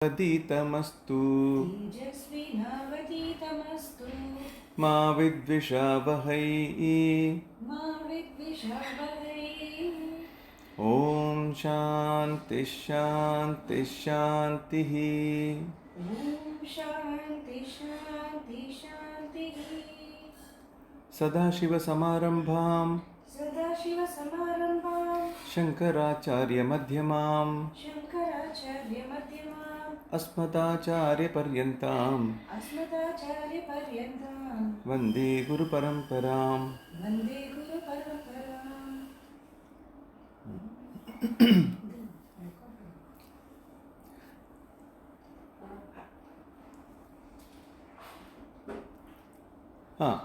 Aditamastu तेजस्विनावतीतमस्तु मा विद्विषावहै मा विद्विषावहै ॐ शान्ति शान्ति शान्तिः ॐ शान्ति शान्ति शान्तिः सदाशिवसमारम्भां सदाशिवसमारम्भां शङ्कराचार्यमध्यमाम् शङ्कराचार्यमध्यमाम् अस्मदाचार्यपर्यन्तां अस्मदाचार्यपर्यन्तां वन्दे गुरुपरम्पराम् वन्दे गुरुपरम्पराम्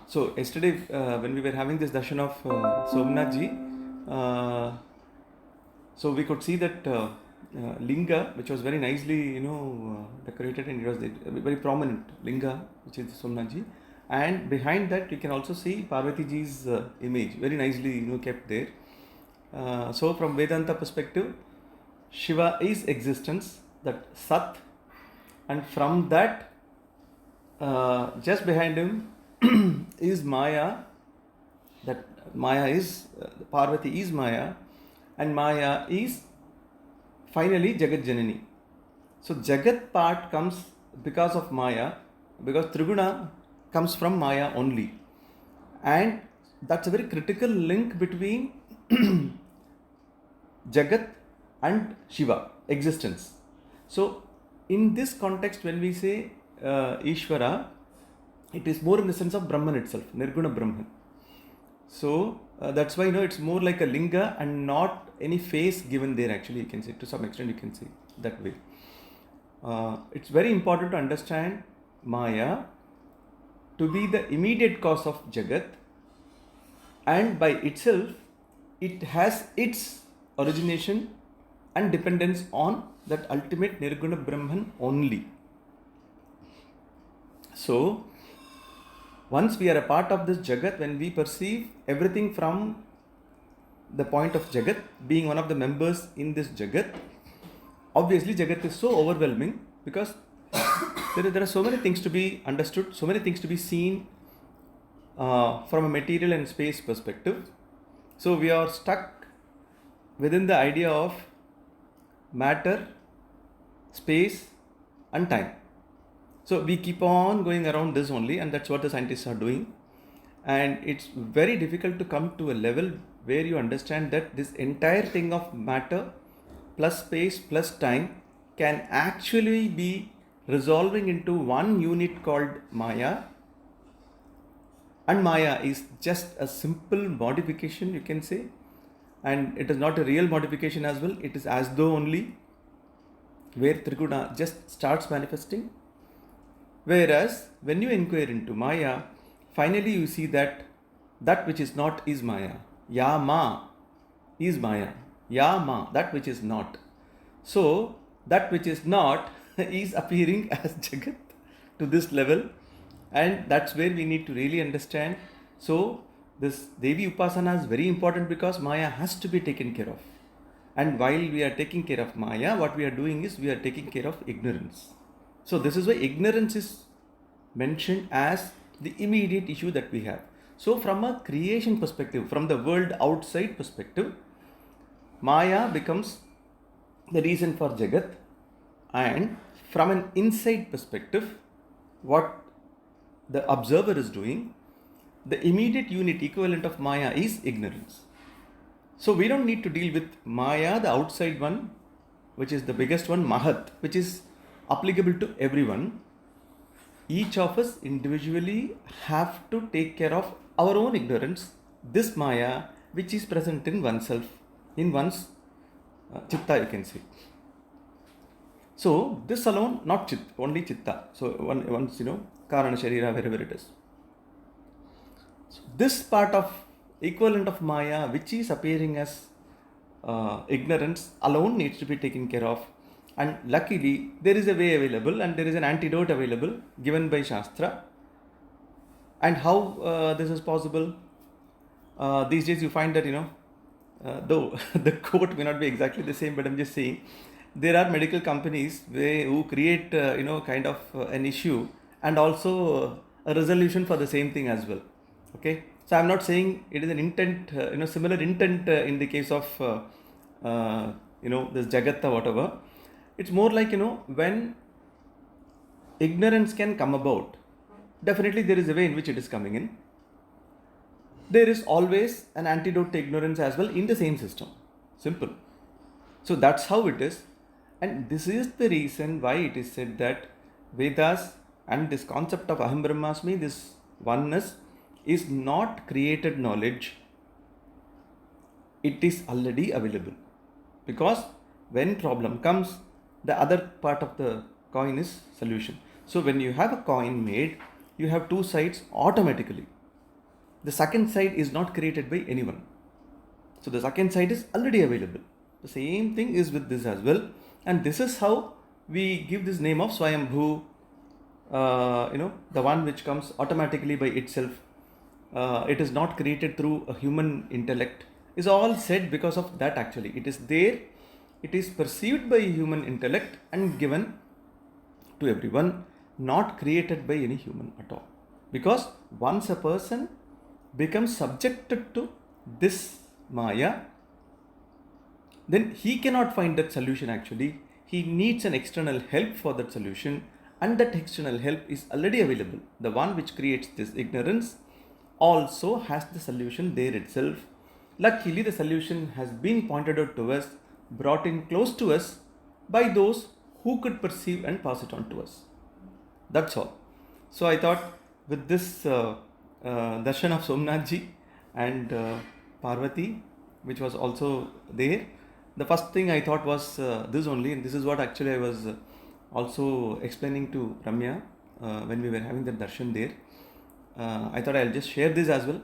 So yesterday when we were having this darshan of Somnath ji, so we could see that linga, which was very nicely decorated, and it was a very prominent linga, which is Somnath ji, and behind that you can also see Parvati ji's image, very nicely kept there. So from Vedanta perspective, Shiva is existence, that Sat, and from that just behind him is Maya, that Maya is, Parvati is Maya, and Maya is finally Jagat Janani. So Jagat part comes because of Maya, because Triguna comes from Maya only. And that's a very critical link between Jagat and Shiva, existence. So in this context, when we say Ishvara, it is more in the sense of Brahman itself, Nirguna Brahman. So that's why it's more like a linga and not any face given there, actually, you can say. To some extent you can say that way. It's very important to understand Maya to be the immediate cause of Jagat, and by itself it has its origination and dependence on that ultimate Nirguna Brahman only. So once we are a part of this Jagat, when we perceive everything from the point of Jagat, being one of the members in this Jagat, obviously Jagat is so overwhelming because there are so many things to be understood, so many things to be seen from a material and space perspective. So we are stuck within the idea of matter, space and time. So we keep on going around this only, and that's what the scientists are doing. And it's very difficult to come to a level where you understand that this entire thing of matter plus space plus time can actually be resolving into one unit called Maya. And Maya is just a simple modification, you can say. And it is not a real modification as well. It is as though only where Triguna just starts manifesting. Whereas when you inquire into Maya, finally you see that that which is not is Maya. Ya Ma is Maya. Ya Ma, that which is not. So that which is not is appearing as Jagat to this level, and that's where we need to really understand. So this Devi Upasana is very important because Maya has to be taken care of. And while we are taking care of Maya, what we are doing is we are taking care of ignorance. So this is why ignorance is mentioned as the immediate issue that we have. So from a creation perspective, from the world outside perspective, Maya becomes the reason for Jagat, and from an inside perspective, what the observer is doing, the immediate unit equivalent of Maya is ignorance. So we don't need to deal with Maya, the outside one, which is the biggest one, Mahat, which is applicable to everyone. Each of us individually have to take care of our own ignorance, this Maya, which is present in oneself, in one's chitta, you can say. So this alone, not chit, only chitta. So once karana sharira, wherever it is. So this part of equivalent of Maya, which is appearing as ignorance, alone needs to be taken care of. And luckily, there is a way available and there is an antidote available given by Shastra. And how this is possible? These days you find that, though the quote may not be exactly the same, but I'm just saying, there are medical companies who create, kind of an issue and also a resolution for the same thing as well. Okay, so I'm not saying it is an intent, similar intent in the case of, this Jagat or whatever. It's more like, when ignorance can come about, definitely there is a way in which it is coming in. There is always an antidote to ignorance as well in the same system. Simple. So that's how it is. And this is the reason why it is said that Vedas and this concept of Aham Brahmasmi, this oneness, is not created knowledge. It is already available. Because when problem comes, the other part of the coin is solution. So when you have a coin made, you have two sides automatically. The second side is not created by anyone. So the second side is already available. The same thing is with this as well. And this is how we give this name of Swayambhu, the one which comes automatically by itself. It is not created through a human intellect. Is all said because of that actually. It is there. It is perceived by human intellect and given to everyone, not created by any human at all. Because once a person becomes subjected to this Maya, then he cannot find that solution actually. He needs an external help for that solution, and that external help is already available. The one which creates this ignorance also has the solution there itself. Luckily, the solution has been pointed out to us, brought in close to us by those who could perceive and pass it on to us. That's all. So I thought with this darshan of Somnathji and Parvati, which was also there, the first thing I thought was this only, and this is what actually I was also explaining to Ramya when we were having the darshan there. I thought I'll just share this as well,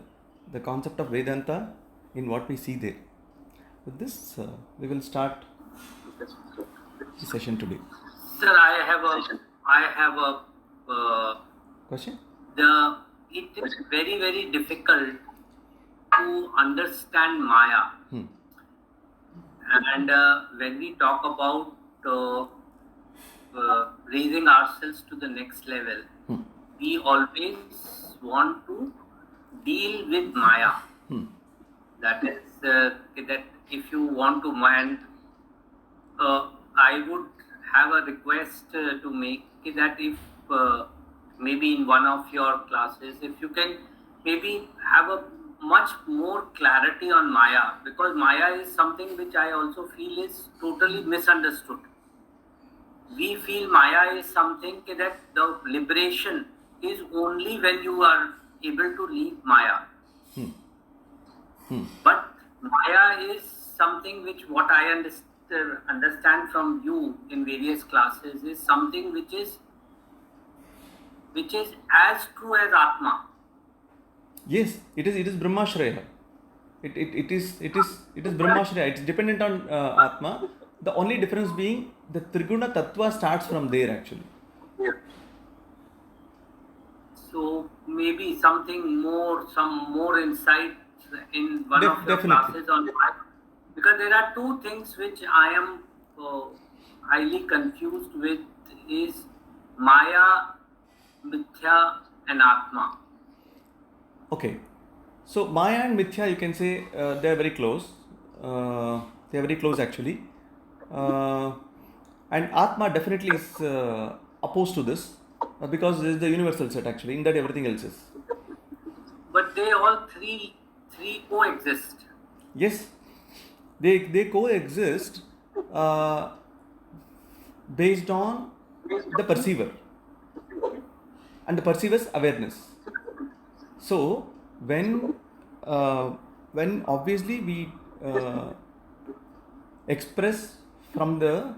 the concept of Vedanta in what we see there. With this, we will start the session today. Sir, I have a Question? It is very, very difficult to understand Maya. And when we talk about raising ourselves to the next level, we always want to deal with Maya. That is, that if you want to mind, I would have a request to make that if maybe in one of your classes, if you can maybe have a much more clarity on Maya, because Maya is something which I also feel is totally misunderstood. We feel Maya is something that the liberation is only when you are able to leave Maya. But Maya is something which, what I understand from you in various classes, is something which is as true as Atma. Yes, it is Brahmashraya. It is Brahmashraya. It's dependent on Atma. The only difference being the Triguna Tattva starts from there actually. So maybe some more insight in one of your classes on Maya. Because there are two things which I am highly confused with, is Maya, Mithya and Atma. Okay, so Maya and Mithya, you can say they are very close. They are very close actually. And Atma definitely is opposed to this because this is the universal set actually, in that everything else is. But they all three coexist. Yes, they coexist based on the perceiver and the perceiver's awareness. So when obviously we express from the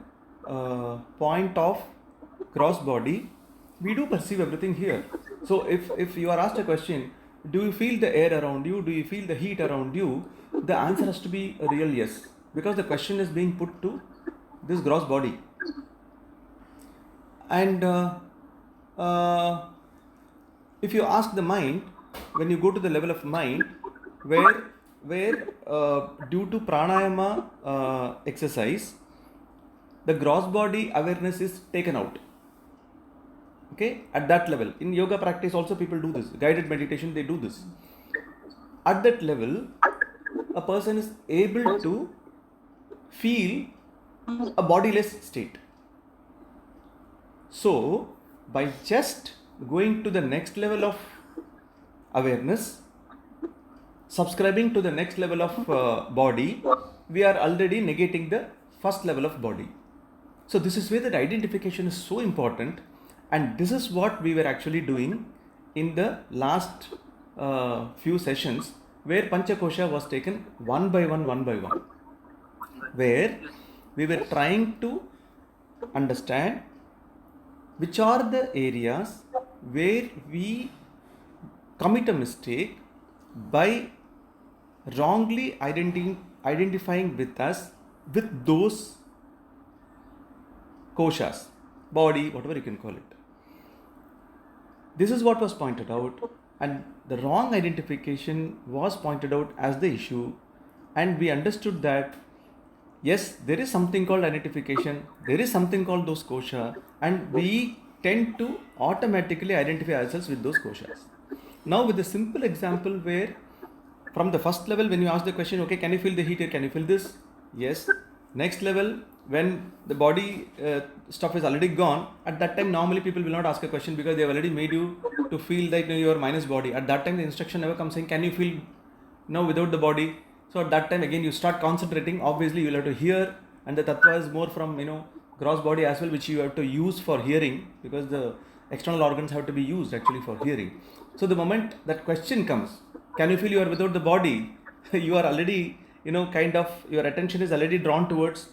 point of gross body, we do perceive everything here. So if you are asked a question, do you feel the air around you? Do you feel the heat around you? The answer has to be a real yes, because the question is being put to this gross body. And if you ask the mind, when you go to the level of mind, where due to pranayama exercise, the gross body awareness is taken out. Okay, at that level. In yoga practice also people do this. Guided meditation, they do this. At that level, a person is able to feel a bodiless state. So, by just going to the next level of awareness, subscribing to the next level of body, we are already negating the first level of body. So this is where that identification is so important, and this is what we were actually doing in the last few sessions, where Panchakosha was taken one by one, where we were trying to understand which are the areas where we commit a mistake by wrongly identifying with us with those koshas, body, whatever you can call it. This is what was pointed out, and the wrong identification was pointed out as the issue, and we understood that yes, there is something called identification, there is something called those kosha, and we tend to automatically identify ourselves with those koshas. Now with a simple example where from the first level, when you ask the question, okay, can you feel the heat here, can you feel this? Yes. Next level, when the body stuff is already gone, at that time normally people will not ask a question because they have already made you to feel that you are minus body. At that time the instruction never comes saying, can you feel now without the body? So at that time again you start concentrating. Obviously you will have to hear, and the tattva is more from gross body as well, which you have to use for hearing, because the external organs have to be used actually for hearing. So the moment that question comes, can you feel you are without the body? You are already, kind of, your attention is already drawn towards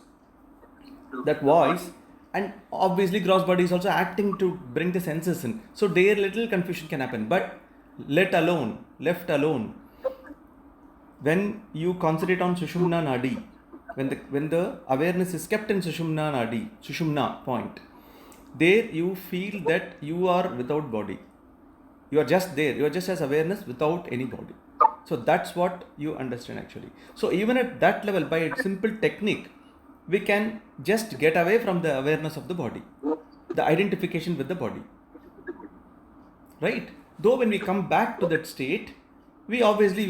that voice, and obviously gross body is also acting to bring the senses in. So there little confusion can happen, but left alone, when you concentrate on Sushumna Nadi, when the awareness is kept in Sushumna Nadi, Sushumna point, there you feel that you are without body. You are just there. You are just as awareness without any body. So that's what you understand actually. So even at that level, by a simple technique, we can just get away from the awareness of the body, the identification with the body. Right? Though when we come back to that state, we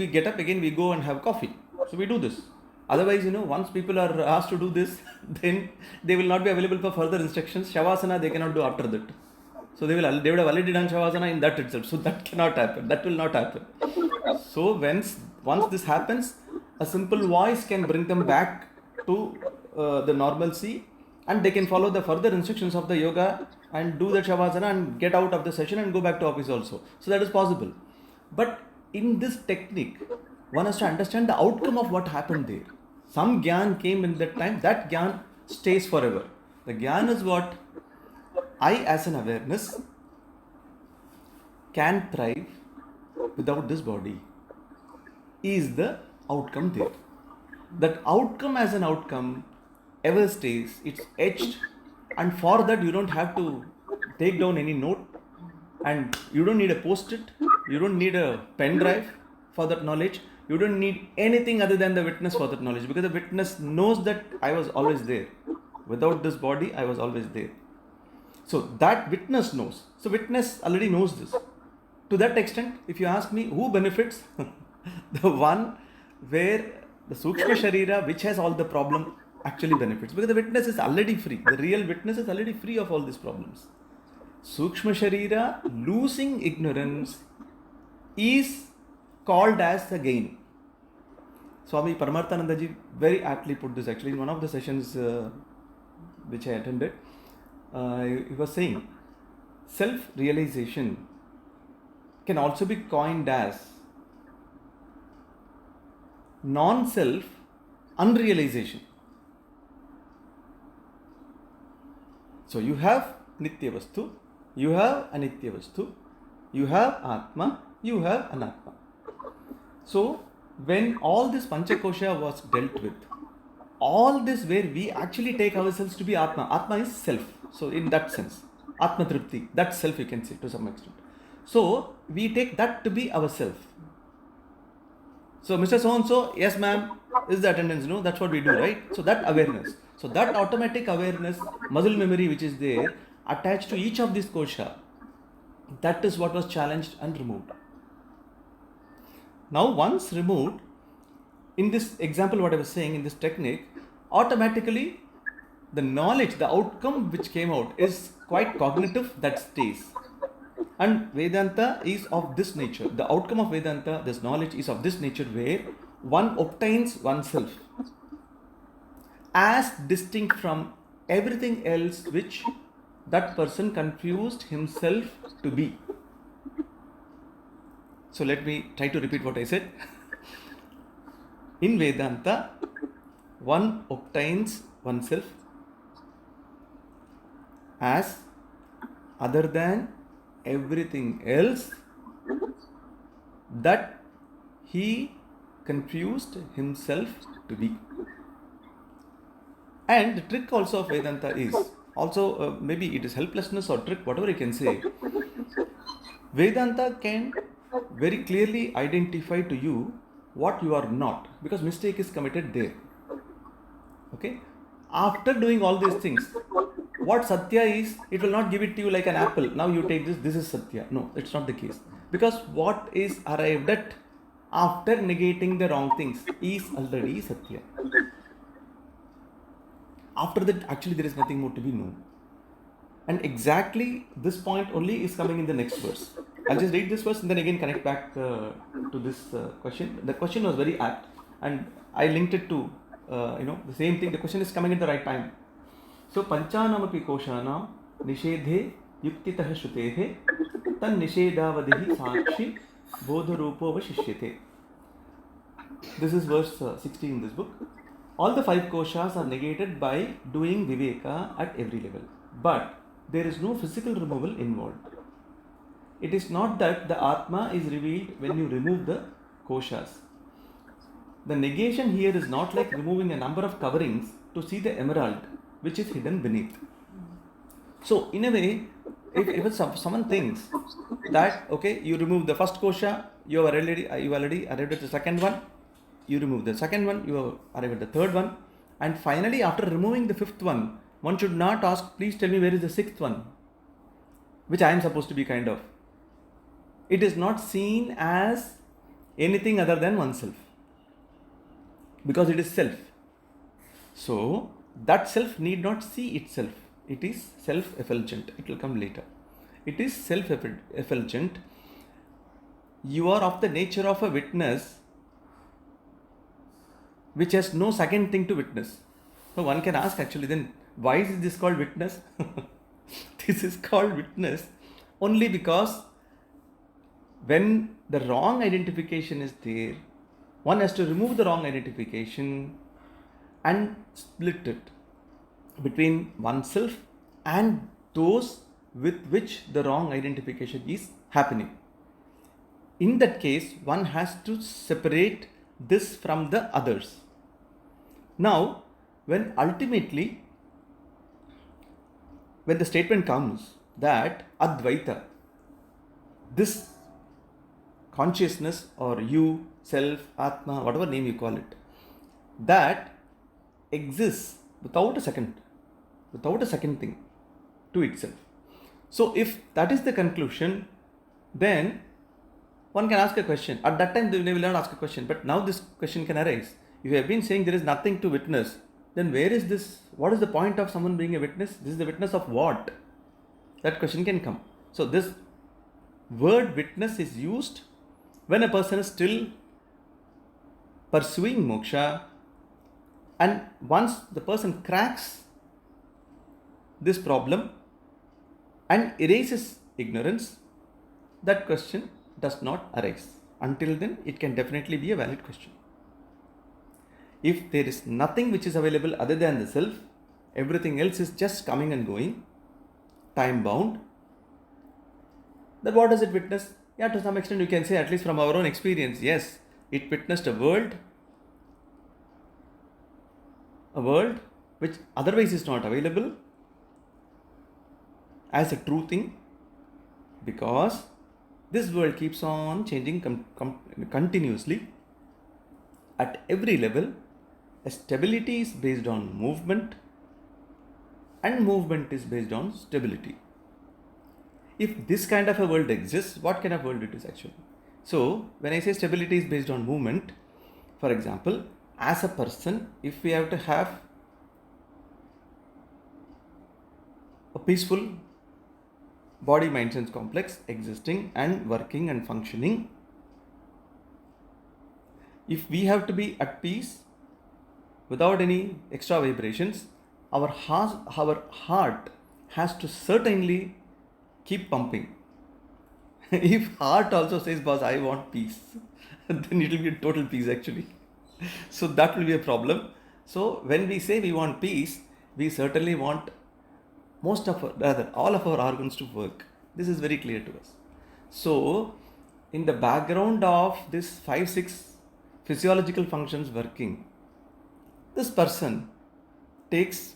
get up again, we go and have coffee. So we do this. Otherwise, once people are asked to do this, then they will not be available for further instructions. Shavasana they cannot do after that. So they would have already done Shavasana in that itself. So that cannot happen. That will not happen. So once this happens, a simple voice can bring them back to the normalcy, and they can follow the further instructions of the yoga and do the Shavasana and get out of the session and go back to office also. So that is possible. But in this technique, one has to understand the outcome of what happened there. Some Gyan came in that time, that Gyan stays forever. The Gyan is what I as an awareness can thrive without this body, is the outcome there. That outcome as an outcome ever stays, it's etched, and for that you don't have to take down any note, and you don't need a post-it, you don't need a pen drive for that knowledge, you don't need anything other than the witness for that knowledge, because the witness knows that I was always there. Without this body, I was always there. So that witness knows. So witness already knows this. To that extent, if you ask me, who benefits? The one where the Sukshma Sharira, which has all the problem, actually benefits. Because the witness is already free. The real witness is already free of all these problems. Sukshma Sharira, losing ignorance, is called as a gain. Swami Paramarthananda ji very aptly put this actually in one of the sessions which I attended. He was saying, self-realization can also be coined as non-self unrealization. So you have Nitya Vastu, you have Anitya Vastu, you have Atma, you have Anatma. So when all this Panchakosha was dealt with, all this where we actually take ourselves to be Atma. Atma is self. So in that sense, Atma Tripti, that self you can say to some extent. So we take that to be ourself. So Mr. So-and-so, yes ma'am, Is the attendance? No, that's what we do, right? So that awareness. So that automatic awareness, muscle memory which is there, attached to each of these kosha, that is what was challenged and removed. Now once removed, in this example what I was saying, in this technique, automatically the knowledge, the outcome which came out is quite cognitive, that stays. And Vedanta is of this nature. The outcome of Vedanta, this knowledge is of this nature, where one obtains oneself as distinct from everything else which that person confused himself to be. So let me try to repeat what I said. In Vedanta, one obtains oneself as other than everything else that he confused himself to be. And the trick also of Vedanta is also maybe it is helplessness or trick, whatever you can say. Vedanta can very clearly identify to you what you are not, because mistake is committed there. Okay, after doing all these things, what Satya is, it will not give it to you like an apple. Now you take this, this is Satya. No, it's not the case. Because what is arrived at after negating the wrong things is already Satya. After that, actually there is nothing more to be known. And exactly this point only is coming in the next verse. I'll just read this verse and then again connect back to this question. The question was very apt and I linked it to the same thing. The question is coming at the right time. So panchanamapi koshanam nishedhe yuktitah shrutehe tan nishedavadihi sakshi bodharupo vashishyate. This is verse 16 in this book. All the 5 koshas are negated by doing viveka at every level. But there is no physical removal involved. It is not that the Atma is revealed when you remove the koshas. The negation here is not like removing a number of coverings to see the emerald which is hidden beneath. So in a way, if someone thinks that okay, you remove the first kosha, you already arrived at the second one, you remove the second one, you arrive at the third one, and finally after removing the fifth one should not ask, please tell me where is the sixth one, which I am supposed to be kind of. It is not seen as anything other than oneself, because it is self. So that self need not see itself. It is self-effulgent. It will come later. It is self-effulgent. You are of the nature of a witness which has no second thing to witness. So one can ask actually then, why is this called witness? This is called witness only because when the wrong identification is there, one has to remove the wrong identification and split it between oneself and those with which the wrong identification is happening. In that case, one has to separate this from the others. Now, when the statement comes that Advaita, this consciousness or you, self, Atma, whatever name you call it, that exists without a second thing to itself. So if that is the conclusion, then one can ask a question. At that time they will not ask a question, but now this question can arise. If you have been saying there is nothing to witness, then where is this? What is the point of someone being a witness? This is the witness of what? That question can come. So this word witness is used when a person is still pursuing moksha, and once the person cracks this problem and erases ignorance, that question does not arise. Until then, it can definitely be a valid question. If there is nothing which is available other than the self, everything else is just coming and going, time bound, then what does it witness? Yeah, to some extent you can say, at least from our own experience, yes, it witnessed a world which otherwise is not available as a true thing, because this world keeps on changing continuously, at every level, a stability is based on movement and movement is based on stability. If this kind of a world exists, what kind of world it is actually? So, when I say stability is based on movement, for example, as a person, if we have to have a peaceful body mind sense complex existing and working and functioning, if we have to be at peace without any extra vibrations, our heart has to certainly keep pumping. If heart also says, boss, I want peace, then it will be a total peace actually. So that will be a problem. So when we say we want peace, we certainly want all of our organs to work. This is very clear to us. So in the background of this 5-6 physiological functions working, this person takes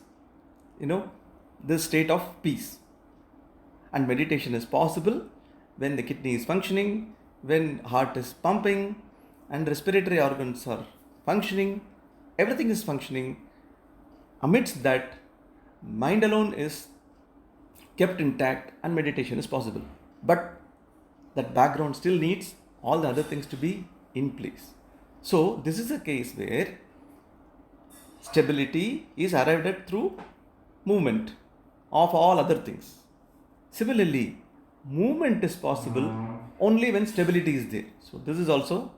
this state of peace. And meditation is possible when the kidney is functioning, when heart is pumping and respiratory organs are functioning, everything is functioning. Amidst that, mind alone is kept intact and meditation is possible. But that background still needs all the other things to be in place. So this is a case where stability is arrived at through movement of all other things. Similarly, movement is possible only when stability is there. So this is also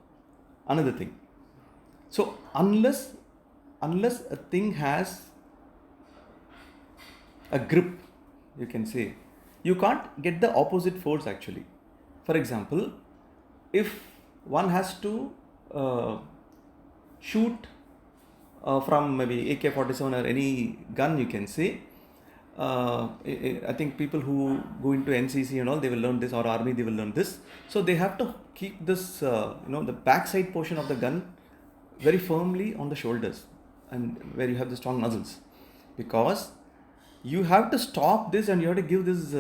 another thing. So unless a thing has a grip, you can say, you can't get the opposite force actually. For example, if one has to shoot from maybe AK-47 or any gun, you can say, I think people who go into NCC and all, they will learn this, or army, they will learn this. So they have to keep this, the backside portion of the gun very firmly on the shoulders, and where you have the strong muscles, because you have to stop this and you have to give this,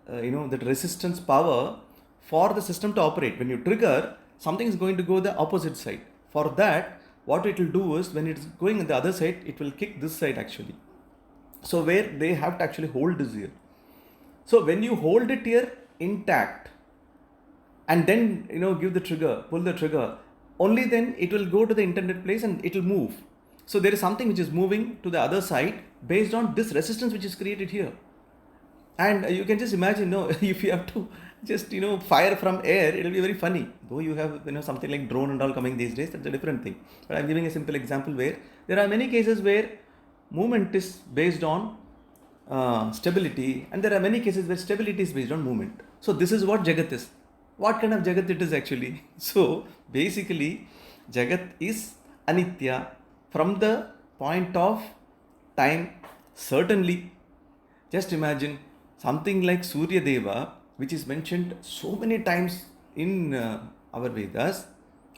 that resistance power for the system to operate. When you trigger, something is going to go the opposite side. For that, what it will do is, when it's going on the other side, it will kick this side actually. So where they have to actually hold this here. So when you hold it here intact and then give the trigger, pull the trigger, only then it will go to the intended place and it will move. So there is something which is moving to the other side based on this resistance which is created here. And you can just imagine, if you have to just fire from air, it will be very funny. Though you have something like drone and all coming these days, that's a different thing. But I'm giving a simple example where there are many cases where movement is based on stability, and there are many cases where stability is based on movement. So this is what Jagat is. What kind of Jagat it is actually? So basically, Jagat is Anitya from the point of time. Certainly, just imagine something like Surya Deva, which is mentioned so many times in our Vedas,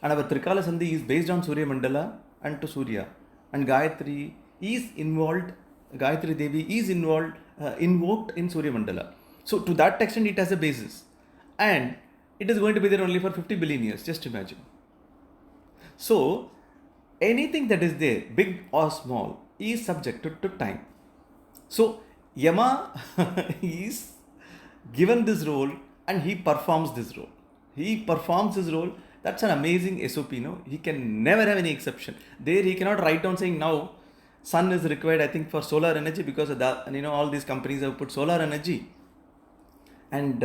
and our Trikala Sandhi is based on Surya Mandala and to Surya, and Gayatri is involved, Gayatri Devi is involved, invoked in Surya Mandala. So to that extent it has a basis, and it is going to be there only for 50 billion years, just imagine. So anything that is there, big or small, is subjected to time. So Yama is given this role and he performs this role. He performs his role. That's an amazing SOP, He can never have any exception. There he cannot write down saying now sun is required, I think, for solar energy, because of that, and all these companies have put solar energy. And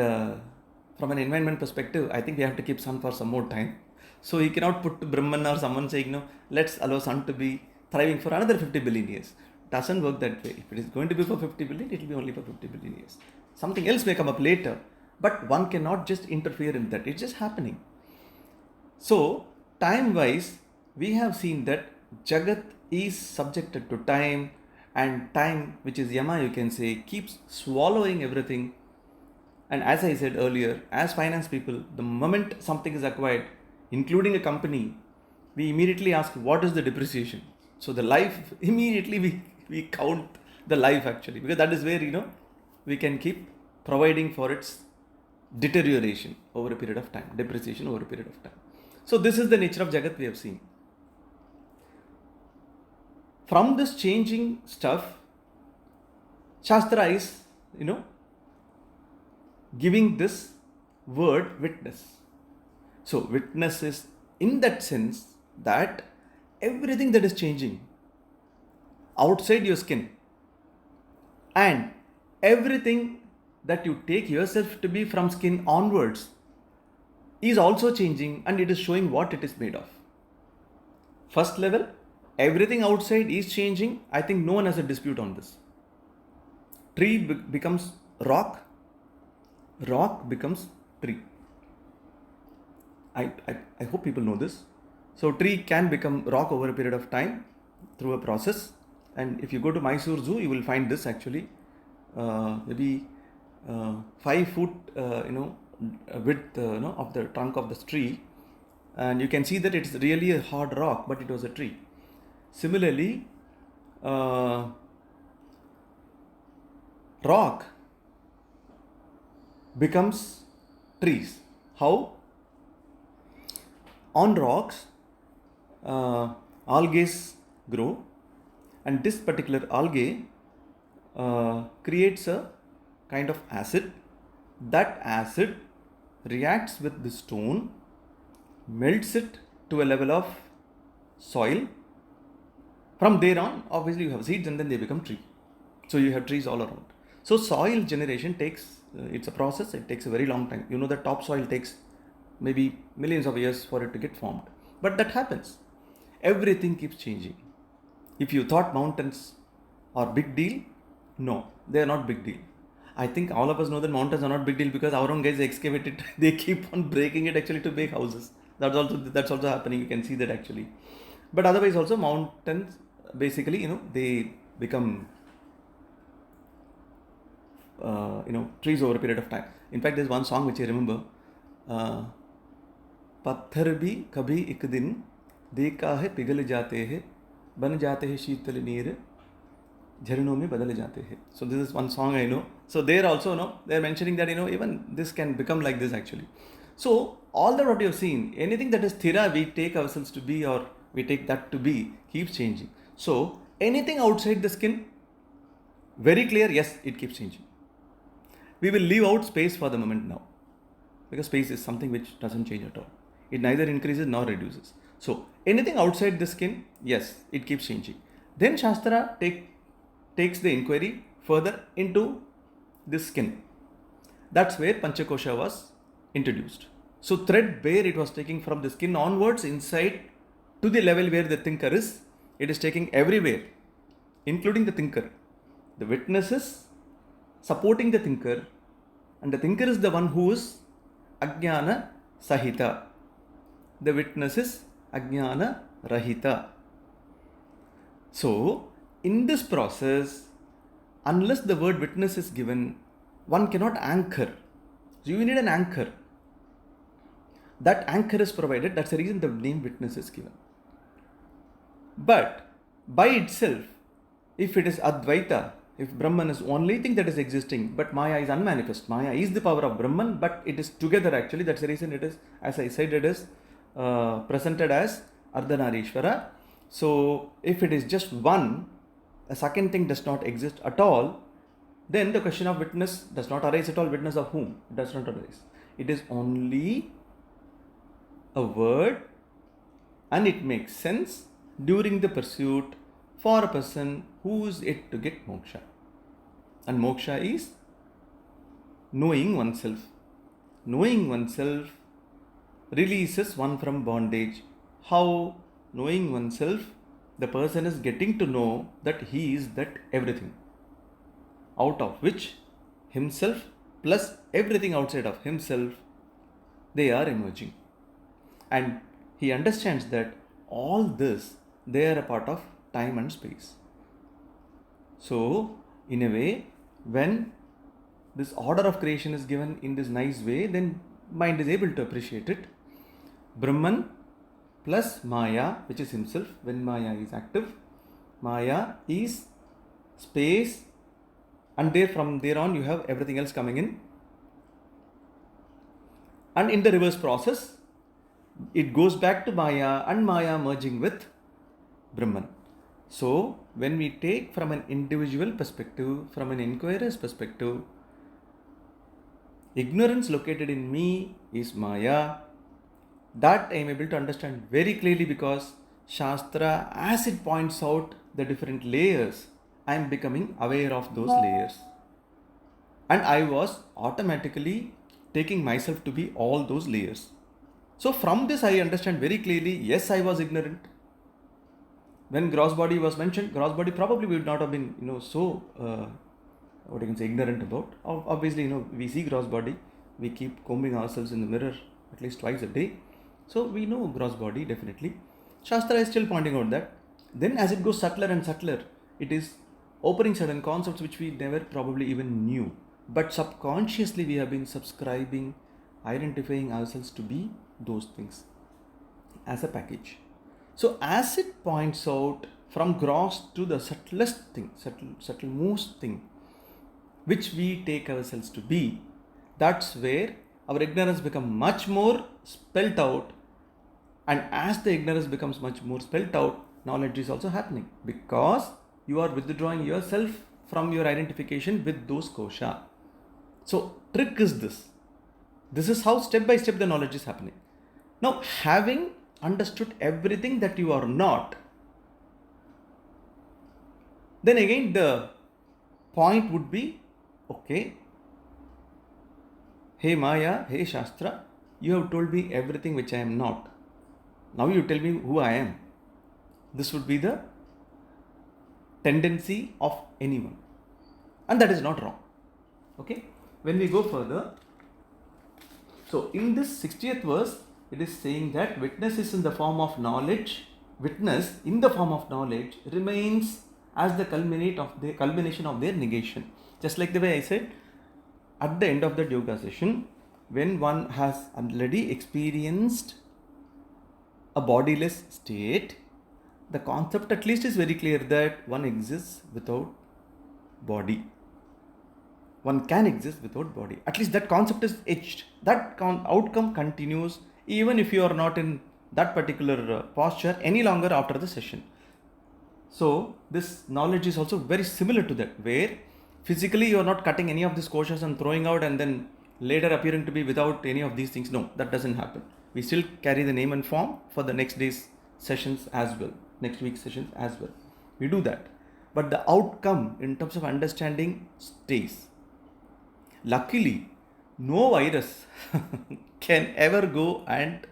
from an environment perspective, I think we have to keep sun for some more time. So he cannot put Brahman or someone saying, let's allow sun to be thriving for another 50 billion years. It doesn't work that way. If it is going to be for 50 billion, it will be only for 50 billion years. Something else may come up later, but one cannot just interfere in that. It's just happening. So time-wise, we have seen that Jagat is subjected to time, and time, which is Yama, you can say, keeps swallowing everything. And as I said earlier, as finance people, the moment something is acquired, including a company, we immediately ask, what is the depreciation? So the life, immediately we count the life actually, because that is where, we can keep providing for its deterioration over a period of time, depreciation over a period of time. So this is the nature of Jagat we have seen. From this changing stuff, Shastra is, giving this word witness. So, witness is in that sense that everything that is changing outside your skin and everything that you take yourself to be from skin onwards is also changing, and it is showing what it is made of. First level, everything outside is changing. I think no one has a dispute on this. Tree becomes rock, rock becomes tree. I hope people know this. So tree can become rock over a period of time through a process. And if you go to Mysore Zoo, you will find this actually. Maybe 5 foot, width, of the trunk of this tree, and you can see that it's really a hard rock, but it was a tree. Similarly, rock becomes trees. How? On rocks, algae grow, and this particular algae creates a kind of acid. That acid reacts with the stone, melts it to a level of soil. From there on, obviously you have seeds and then they become tree. So you have trees all around. So soil generation takes, it's a process, it takes a very long time. You know that topsoil takes maybe millions of years for it to get formed. But that happens. Everything keeps changing. If you thought mountains are big deal, no, they are not big deal. I think all of us know that mountains are not big deal because our own guys excavate it. They keep on breaking it actually to make houses. That's also happening. You can see that actually. But otherwise also mountains basically, they become trees over a period of time. In fact, there's one song which I remember. पत्थर भी कभी एक दिन देखा है पिघल जाते हैं, बन जाते हैं शीतल नीर, झरनों में बदल जाते हैं. So this is one song I know. So there also, they're mentioning that, even this can become like this actually. So all that what you have seen, anything that is thira, we take ourselves to be or we take that to be, keeps changing. So anything outside the skin, very clear, yes, it keeps changing. We will leave out space for the moment now, because space is something which doesn't change at all. It neither increases nor reduces. So anything outside the skin, yes, it keeps changing. Then Shastra takes the inquiry further into the skin. That's where Panchakosha was introduced. So threadbare it was taking from the skin onwards inside to the level where the thinker is. It is taking everywhere, including the thinker. The witness is supporting the thinker, and the thinker is the one who is Ajnana Sahita. The witness is Ajnana Rahita. So, in this process, unless the word witness is given, one cannot anchor. So, you need an anchor. That anchor is provided, that's the reason the name witness is given. But, by itself, if it is Advaita, if Brahman is only thing that is existing, but Maya is unmanifest. Maya is the power of Brahman, but it is together actually. That's the reason it is, as I said, it is presented as Ardhanarishvara. So, if it is just one, a second thing does not exist at all, then the question of witness does not arise at all. Witness of whom? It does not arise. It is only a word, and it makes sense during the pursuit for a person who is yet to get moksha. And moksha is knowing oneself. Knowing oneself releases one from bondage. How? Knowing oneself, the person is getting to know that he is that everything, out of which himself plus everything outside of himself, they are emerging. And he understands that all this, they are a part of time and space. So, in a way, when this order of creation is given in this nice way, then mind is able to appreciate it. Brahman plus Maya, which is himself, when Maya is active, Maya is space, and from there on you have everything else coming in. And in the reverse process, it goes back to Maya and Maya merging with Brahman. So, when we take from an individual perspective, from an inquirer's perspective, ignorance located in me is Maya. That I am able to understand very clearly because Shastra, as it points out the different layers, I am becoming aware of those layers. And I was automatically taking myself to be all those layers. So from this I understand very clearly, yes, I was ignorant. When gross body was mentioned, gross body probably would not have been, so what you can say, ignorant about. Obviously, we see gross body, we keep combing ourselves in the mirror at least twice a day. So we know gross body definitely. Shastra is still pointing out that. Then as it goes subtler and subtler, it is opening certain concepts which we never probably even knew. But subconsciously we have been subscribing, identifying ourselves to be those things as a package. So as it points out from gross to the subtlest thing, subtlemost thing, which we take ourselves to be, that's where our ignorance becomes much more spelt out. And as the ignorance becomes much more spelt out, knowledge is also happening because you are withdrawing yourself from your identification with those kosha. So trick is this. This is how step by step the knowledge is happening. Now, having understood everything that you are not, then again the point would be, okay, hey Maya, hey Shastra, you have told me everything which I am not. Now you tell me who I am. This would be the tendency of anyone. And that is not wrong. Okay. When we go further, so in this 60th verse, it is saying that witness is in the form of knowledge. Witness in the form of knowledge remains as the culmination of their negation. Just like the way I said, at the end of the yoga session, when one has already experienced a bodiless state, the concept at least is very clear that one exists without body. One can exist without body. At least that concept is etched. That outcome continues even if you are not in that particular posture any longer after the session. So this knowledge is also very similar to that, where physically you are not cutting any of these koshas and throwing out and then later appearing to be without any of these things. No, that doesn't happen. We still carry the name and form for the next day's sessions as well, next week's sessions as well. We do that. But the outcome in terms of understanding stays. Luckily, no virus can ever go and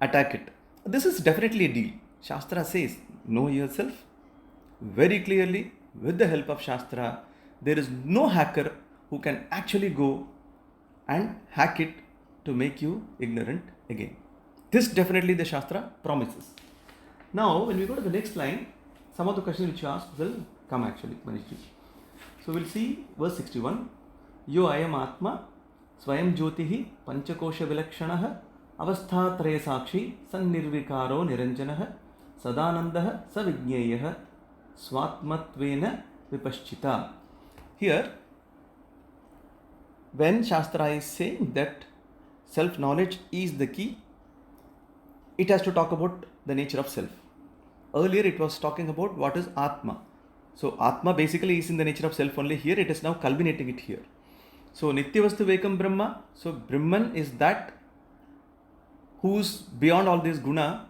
attack it. This is definitely a deal. Shastra says, know yourself very clearly with the help of Shastra. There is no hacker who can actually go and hack it to make you ignorant again. This definitely the Shastra promises. Now, when we go to the next line, some of the questions which you asked will come actually, Manishji. So, we'll see verse 61. Yo ayam atma swayam jyotihi panchakosha vilakshanaha avasthatraya sakshi sannirvikaro niranjanaha sadanandaha savijneyah swatmatvena vipaschita. Here, when Shastra is saying that self-knowledge is the key, it has to talk about the nature of self. Earlier it was talking about what is Atma. So Atma basically is in the nature of self only. Here it is now culminating it here. So Nityavastu Vekam Brahma. So Brahman is that who's beyond all this guna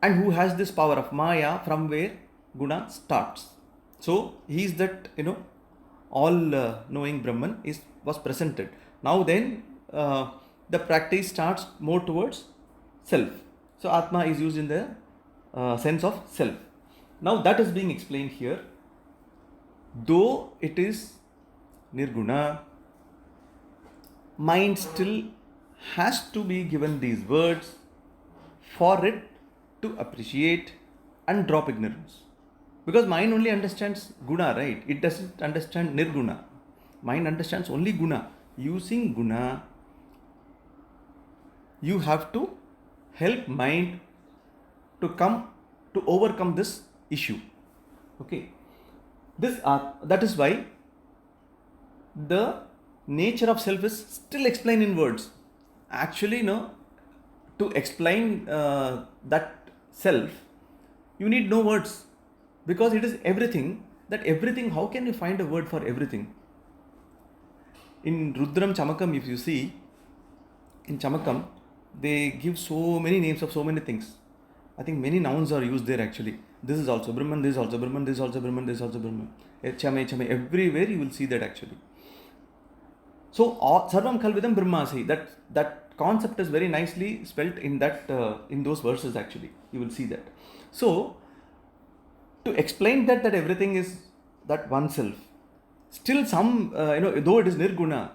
and who has this power of Maya from where guna starts. So he is that, all knowing Brahman was presented. Now then the practice starts more towards self. So Atma is used in the sense of self. Now that is being explained here. Though it is Nirguna, mind still has to be given these words for it to appreciate and drop ignorance. Because mind only understands guna, right? It doesn't understand Nirguna. Mind understands only guna. Using guna, you have to help mind to overcome this issue. Okay. That is why the nature of self is still explained in words. Actually, to explain that self, You need no words because it is everything. That everything, how can you find a word for everything? In Rudram Chamakam, if you see, in Chamakam, they give so many names of so many things. I think many nouns are used there actually. This is also Brahman, this is also Brahman, this is also Brahman, this is also Brahman. Chame, everywhere you will see that actually. So, Sarvam Khalvidam Brahmasi, that concept is very nicely spelt in in those verses actually. You will see that. So, to explain that everything is that oneself, still some, though it is Nirguna,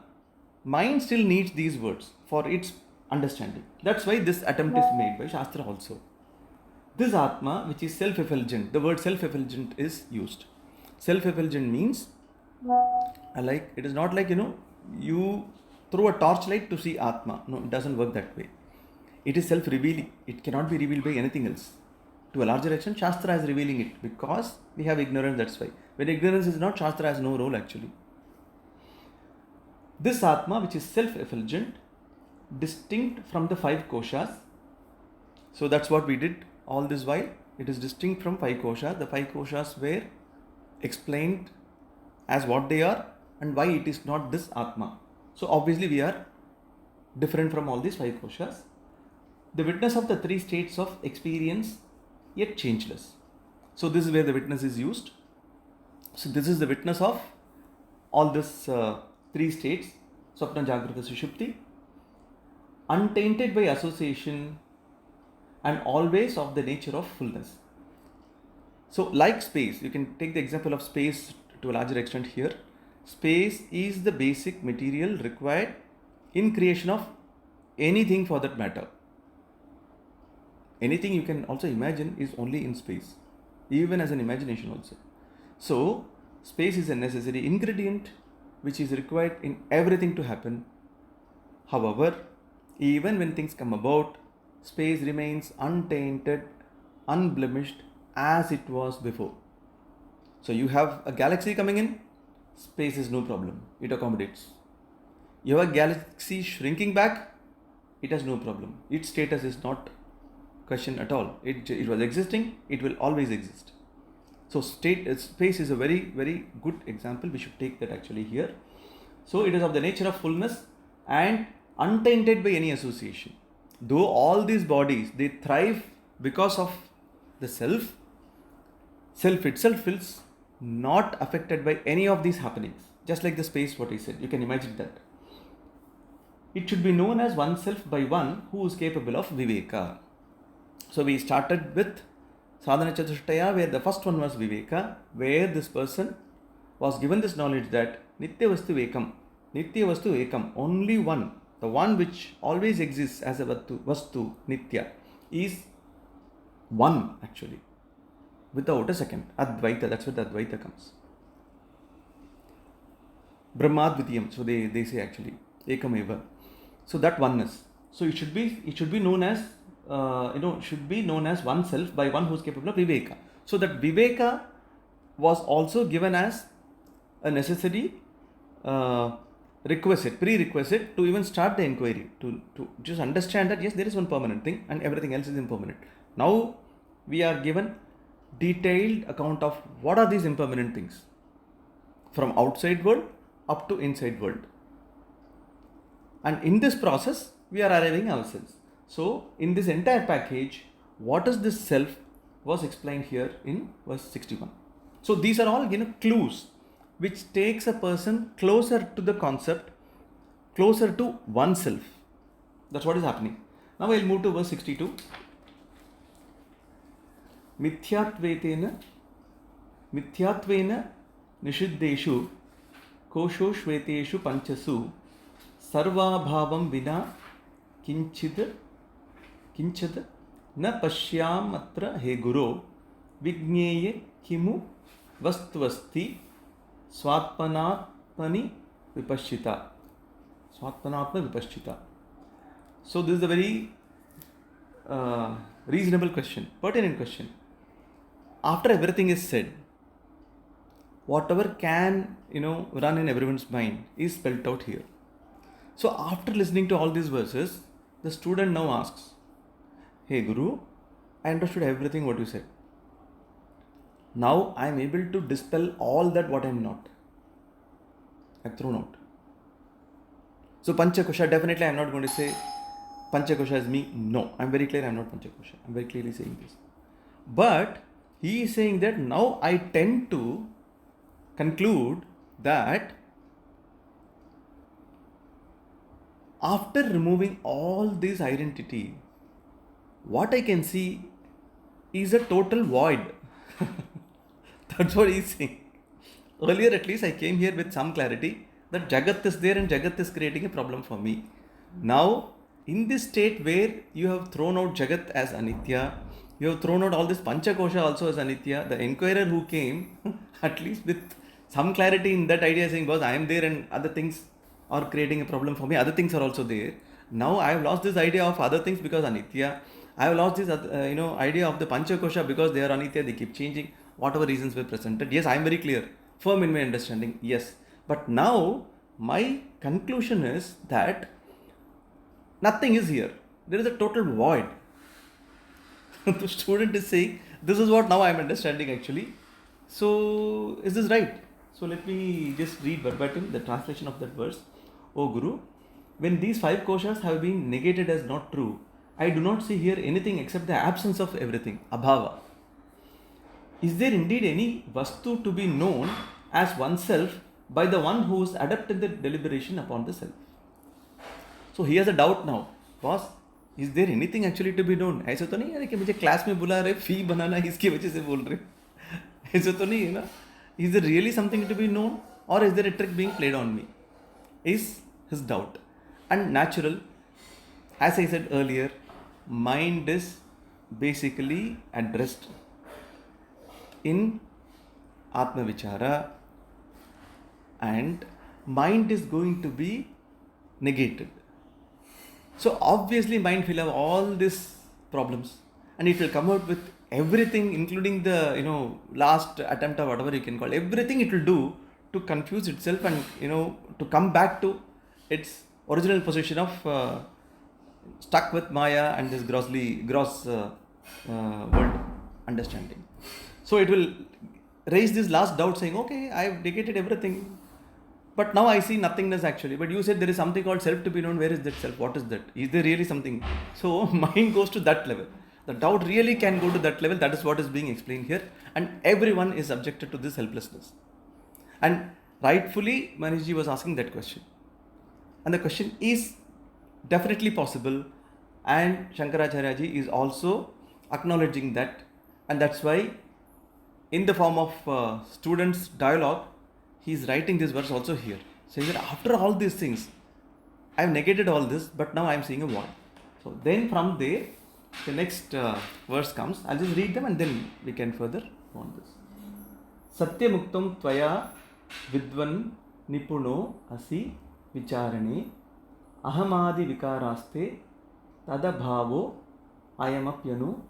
mind still needs these words for its understanding. That's why this attempt is made by Shastra also. This Atma, which is self-effulgent, the word self-effulgent is used. Self-effulgent means, it is not like, you throw a torchlight to see Atma. No, it doesn't work that way. It is self-revealing. It cannot be revealed by anything else. To a larger extent, Shastra is revealing it because we have ignorance, that's why. When ignorance is not, Shastra has no role actually. This Atma, which is self-effulgent, distinct from the 5 koshas. So that's what we did all this while. It is distinct from 5 koshas. The 5 koshas were explained as what they are and why it is not this Atma. So obviously we are different from all these 5 koshas. The witness of the 3 states of experience, yet changeless. So this is where the witness is used. So this is the witness of all this 3 states, Swapna, Jagrata, Sushupti, untainted by association and always of the nature of fullness. So like space, you can take the example of space to a larger extent here. Space is the basic material required in creation of anything for that matter. Anything you can also imagine is only in space, even as an imagination also. So, space is a necessary ingredient which is required in everything to happen. However, even when things come about, space remains untainted, unblemished as it was before. So, you have a galaxy coming in, space is no problem, it accommodates. You have a galaxy shrinking back, it has no problem. Its status is not questioned at all. It was existing, it will always exist. So space is a very, very good example. We should take that actually here. So it is of the nature of fullness and untainted by any association. Though all these bodies, they thrive because of the self itself is not affected by any of these happenings. Just like the space, what I said, you can imagine that. It should be known as oneself by one who is capable of Viveka. So we started with Sadhana Chatushtaya, where the first one was Viveka, where this person was given this knowledge that Nitya Vastu Ekam, Nitya Vastu Ekam, only one, the one which always exists as a Vastu, Nitya, is one actually, without a second. Advaita, that's where the Advaita comes. Brahmad Vidyam, so they say actually, Ekam Eva. So that oneness. So it should be known as should be known as oneself by one who is capable of Viveka. So that Viveka was also given as a necessary prerequisite to even start the inquiry, to just understand that yes, there is one permanent thing and everything else is impermanent. Now we are given detailed account of what are these impermanent things from outside world up to inside world. And in this process, we are arriving ourselves. So, in this entire package, what is this self was explained here in verse 61. So, these are all clues which takes a person closer to the concept, closer to oneself. That's what is happening. Now, I will move to verse 62. Mithyatvetena nishiddeshu kosho shveteshu panchasu sarvabhavam vina kinchid na pashyamatra he guru vigneye kimu vastvasti swatmanatmani vipashchita. Swatmanatma vipashchita. So this is a very reasonable question, pertinent question. After everything is said, whatever can run in everyone's mind is spelled out here. So after listening to all these verses, the student now asks, "Hey Guru, I understood everything what you said. Now I am able to dispel all that what I am not. I have thrown out. So Panchakosha, definitely I am not going to say Panchakosha is me. No, I am very clear I am not Panchakosha. I am very clearly saying this. But he is saying that now I tend to conclude that after removing all this identity, what I can see is a total void. That's what he's saying. Earlier, at least, I came here with some clarity that Jagat is there and Jagat is creating a problem for me. Now, in this state where you have thrown out Jagat as Anitya, you have thrown out all this Panchakosha also as Anitya, the inquirer who came, at least with some clarity in that idea, saying, boss, I am there and other things are creating a problem for me, other things are also there. Now I have lost this idea of other things because Anitya. I have lost this idea of the Panchakosha because they are Anitya, they keep changing, whatever reasons were presented. Yes, I am very clear, firm in my understanding, yes. But now my conclusion is that nothing is here. There is a total void. The student is saying, this is what now I am understanding actually. So, is this right? So, let me just read verbatim the translation of that verse. O Guru, when these 5 koshas have been negated as not true, I do not see here anything except the absence of everything, abhava. Is there indeed any vastu to be known as oneself by the one who is adept in the deliberation upon the self? So he has a doubt now. Boss, is there anything actually to be known? ऐसा तो नहीं है कि मुझे class में बुला रहे फी बनाना इसकी वजह से बोल रहे ऐसा तो नहीं है ना? Is there really something to be known, or is there a trick being played on me? Is his doubt. And natural, as I said earlier, mind is basically addressed in Atma Vichara, and mind is going to be negated. So obviously mind will have all these problems and it will come out with everything, including the last attempt or whatever you can call it. Everything it will do to confuse itself and to come back to its original position of stuck with Maya and this gross world understanding. So it will raise this last doubt saying, okay, I have negated everything, but now I see nothingness actually. But you said there is something called self to be known. Where is that self? What is that? Is there really something? So mind goes to that level. The doubt really can go to that level. That is what is being explained here. And everyone is subjected to this helplessness. And rightfully, Manishji was asking that question. And the question is definitely possible. And Shankaracharya ji is also acknowledging that. And that's why in the form of students' dialogue, he is writing this verse also here. Saying that after all these things, I have negated all this, but now I am seeing a void. So then from there, the next verse comes. I'll just read them and then we can further go on this. Satyamuktam tvaya vidvan nipuno asi vicharane ahamadi vikaraste tadabhavo ayamapyanu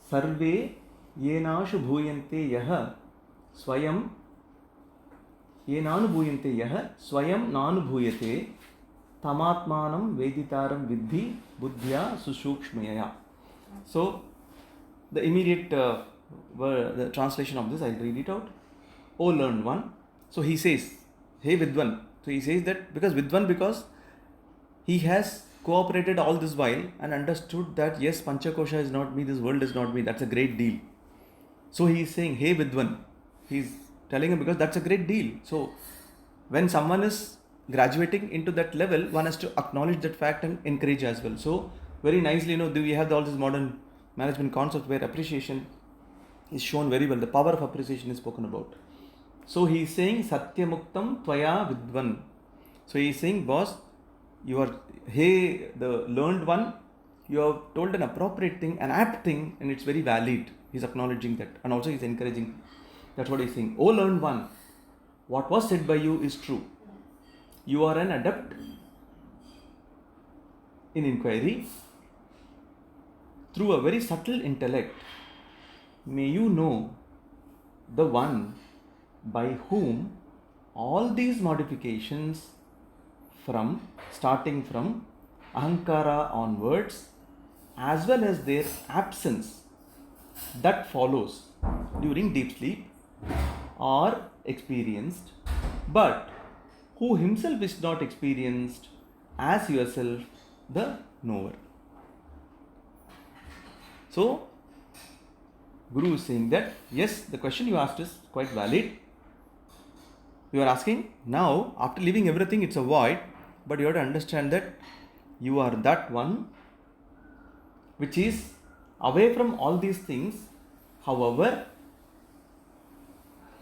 sarve yenashu bhuyante yaha स्वयं ये नानुभूयन्ते यः स्वयं नानुभूयते तमात्मानं वेदितारं विद्धि बुद्ध्या सुसूक्ष्मया. So the immediate the translation of this, I'll read it out. O learned one. So he says, hey Vidwan. So he says that because he has cooperated all this while and understood that yes, Panchakosha is not me, this world is not me. That's a great deal. So he is saying, hey Vidwan. He's telling him because that's a great deal. So when someone is graduating into that level, one has to acknowledge that fact and encourage as well. So very nicely, we have all these modern management concepts where appreciation is shown very well. The power of appreciation is spoken about. So he is saying Satyamuktam Tvaya Vidvan. So he is saying, boss, you are, hey, the learned one, you have told an appropriate thing, an apt thing, and it's very valid. He's acknowledging that, and also he's encouraging. That's what he's saying. O learned one, what was said by you is true. You are an adept in inquiry. Through a very subtle intellect, may you know the one by whom all these modifications starting from Ahankara onwards, as well as their absence, that follows during deep sleep are experienced, but who himself is not experienced as yourself, the knower. So, Guru is saying that yes, the question you asked is quite valid. You are asking now, after leaving everything, it's a void, but you have to understand that you are that one which is away from all these things. However,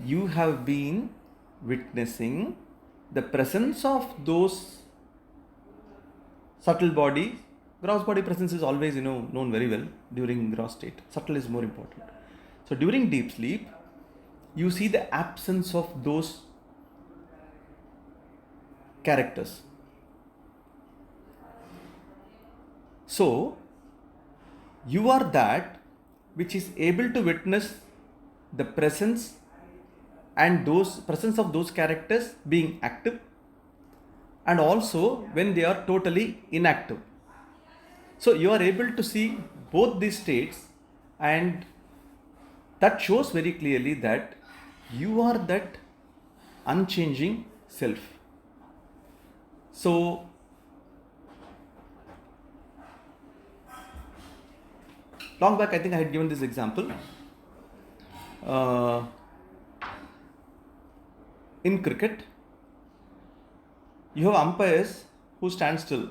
you have been witnessing the presence of those subtle bodies. Gross body presence is always known very well during gross state. Subtle is more important. So during deep sleep, you see the absence of those characters. So you are that which is able to witness the presence and those presence of those characters being active, and also when they are totally inactive. So you are able to see both these states, and that shows very clearly that you are that unchanging self. So long back, I think I had given this example. In cricket, you have umpires who stand still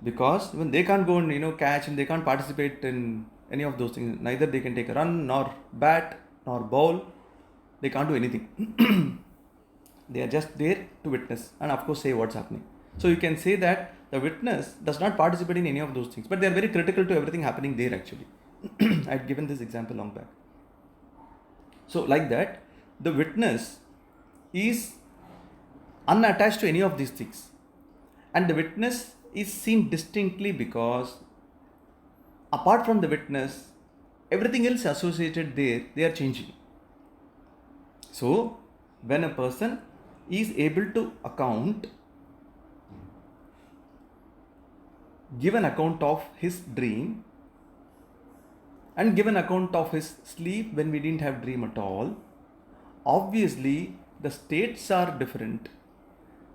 because when they can't go and catch, and they can't participate in any of those things. Neither they can take a run, nor bat, nor bowl. They can't do anything. They are just there to witness and of course say what's happening. So you can say that the witness does not participate in any of those things, but they are very critical to everything happening there actually. I had given this example long back. So like that, the witness is unattached to any of these things, and the witness is seen distinctly because apart from the witness, everything else associated there, they are changing. So when a person is able to give an account of his dream and give an account of his sleep when we didn't have dream at all, obviously the states are different.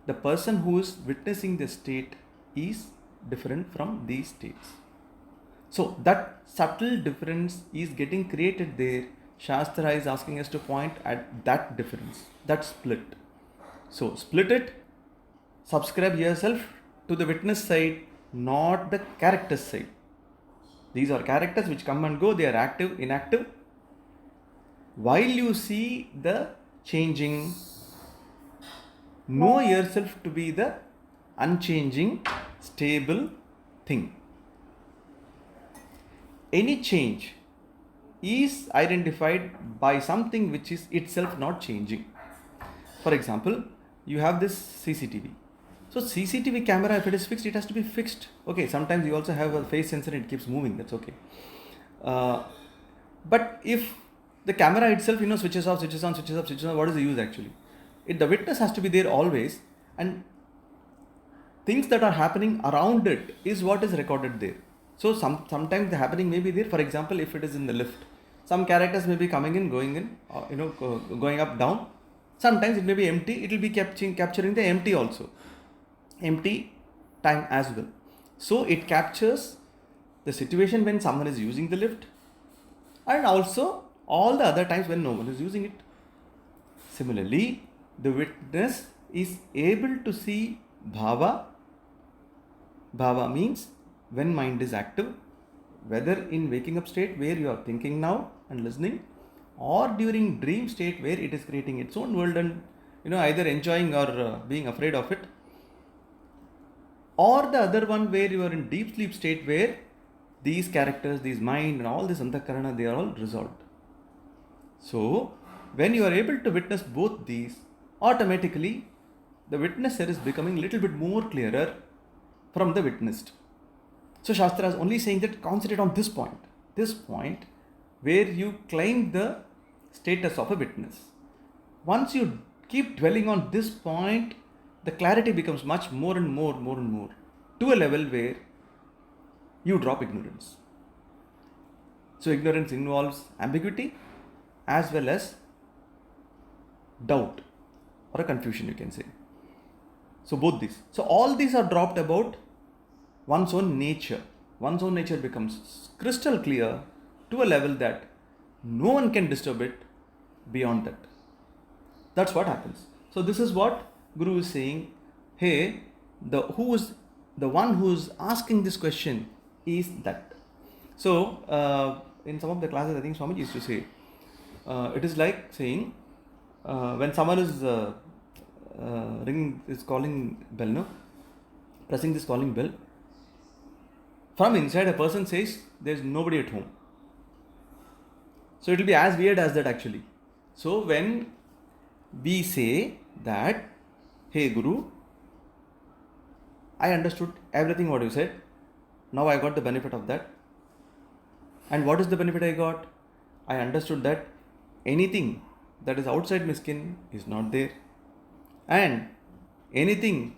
The person who is witnessing the state is different from these states. So that subtle difference is getting created there. Shastra is asking us to point at that difference, that split. So split it, subscribe yourself to the witness side, not the character side. These are characters which come and go, they are active, inactive. While you see the changing, know yourself to be the unchanging, stable thing. Any change is identified by something which is itself not changing. For example, you have this CCTV. So CCTV camera, if it is fixed, it has to be fixed. Okay, sometimes you also have a face sensor, it keeps moving, that's okay. But if the camera itself, switches off, switches on, switches off, switches on, what is the use actually? The witness has to be there always, and things that are happening around it is what is recorded there. So sometimes the happening may be there. For example, if it is in the lift, some characters may be coming in, going in, going up, down. Sometimes it may be empty. It will be capturing the empty also, empty time as well. So it captures the situation when someone is using the lift, and also all the other times when no one is using it. Similarly, the witness is able to see bhava. Bhava means when mind is active, whether in waking up state where you are thinking now and listening, or during dream state where it is creating its own world and either enjoying or being afraid of it, or the other one where you are in deep sleep state where these characters, these mind and all this antakarana, they are all resolved. So when you are able to witness both these, automatically the witnesser is becoming a little bit more clearer from the witnessed. So Shastra is only saying that concentrate on this point where you claim the status of a witness. Once you keep dwelling on this point, the clarity becomes much more and more to a level where you drop ignorance. So ignorance involves ambiguity as well as doubt or a confusion, you can say. So both these. So all these are dropped about one's own nature. One's own nature becomes crystal clear to a level that no one can disturb it beyond that. That's what happens. So this is what Guru is saying. Hey, the one who's asking this question is that. So in some of the classes, I think Swami used to say, it is like saying when someone is ringing is calling bell, no, pressing this calling bell. From inside, a person says there's nobody at home. So it will be as weird as that actually. So when we say that, hey Guru, I understood everything what you said. Now I got the benefit of that. And what is the benefit I got? I understood that anything that is outside my skin is not there. And anything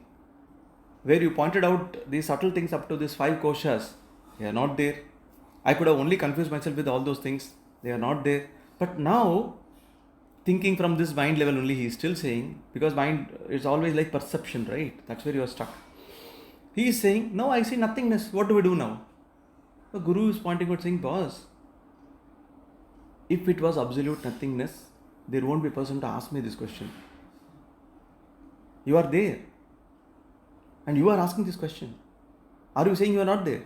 where you pointed out these subtle things up to these 5 koshas, they are not there. I could have only confused myself with all those things. They are not there. But now, thinking from this mind level only, he is still saying, because mind is always like perception, right? That's where you are stuck. He is saying, no, I see nothingness. What do we do now? The Guru is pointing out saying, boss, if it was absolute nothingness, there won't be a person to ask me this question. You are there. And you are asking this question. Are you saying you are not there?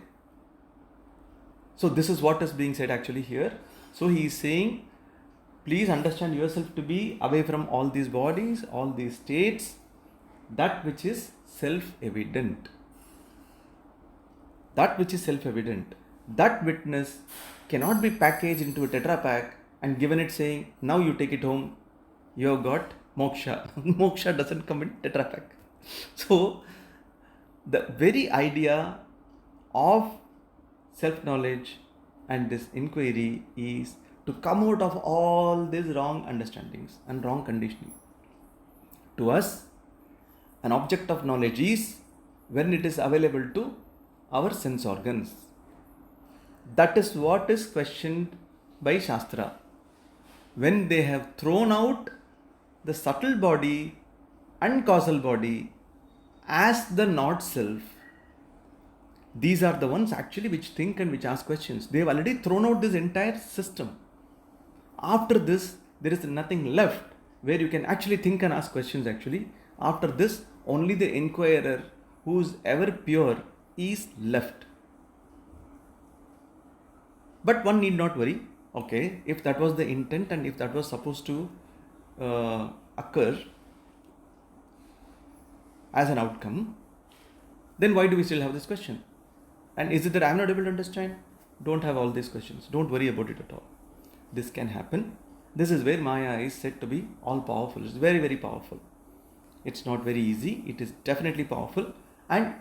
So this is what is being said actually here. So he is saying, please understand yourself to be away from all these bodies, all these states, that which is self-evident. That which is self-evident. That witness cannot be packaged into a tetra pack and given it saying, now you take it home, you have got moksha. Moksha doesn't come in tetra pack. So the very idea of self-knowledge and this inquiry is to come out of all these wrong understandings and wrong conditioning. To us, an object of knowledge is when it is available to our sense organs. That is what is questioned by Shastra. When they have thrown out the subtle body and causal body as the not self, these are the ones actually which think and which ask questions. They have already thrown out this entire system. After this, there is nothing left where you can actually think and ask questions actually. After this, only the inquirer who is ever pure is left. But one need not worry. Okay, if that was the intent and if that was supposed to occur as an outcome, then why do we still have this question? And is it that I am not able to understand? Don't have all these questions. Don't worry about it at all. This can happen. This is where Maya is said to be all powerful. It's very, very powerful. It's not very easy. It is definitely powerful. And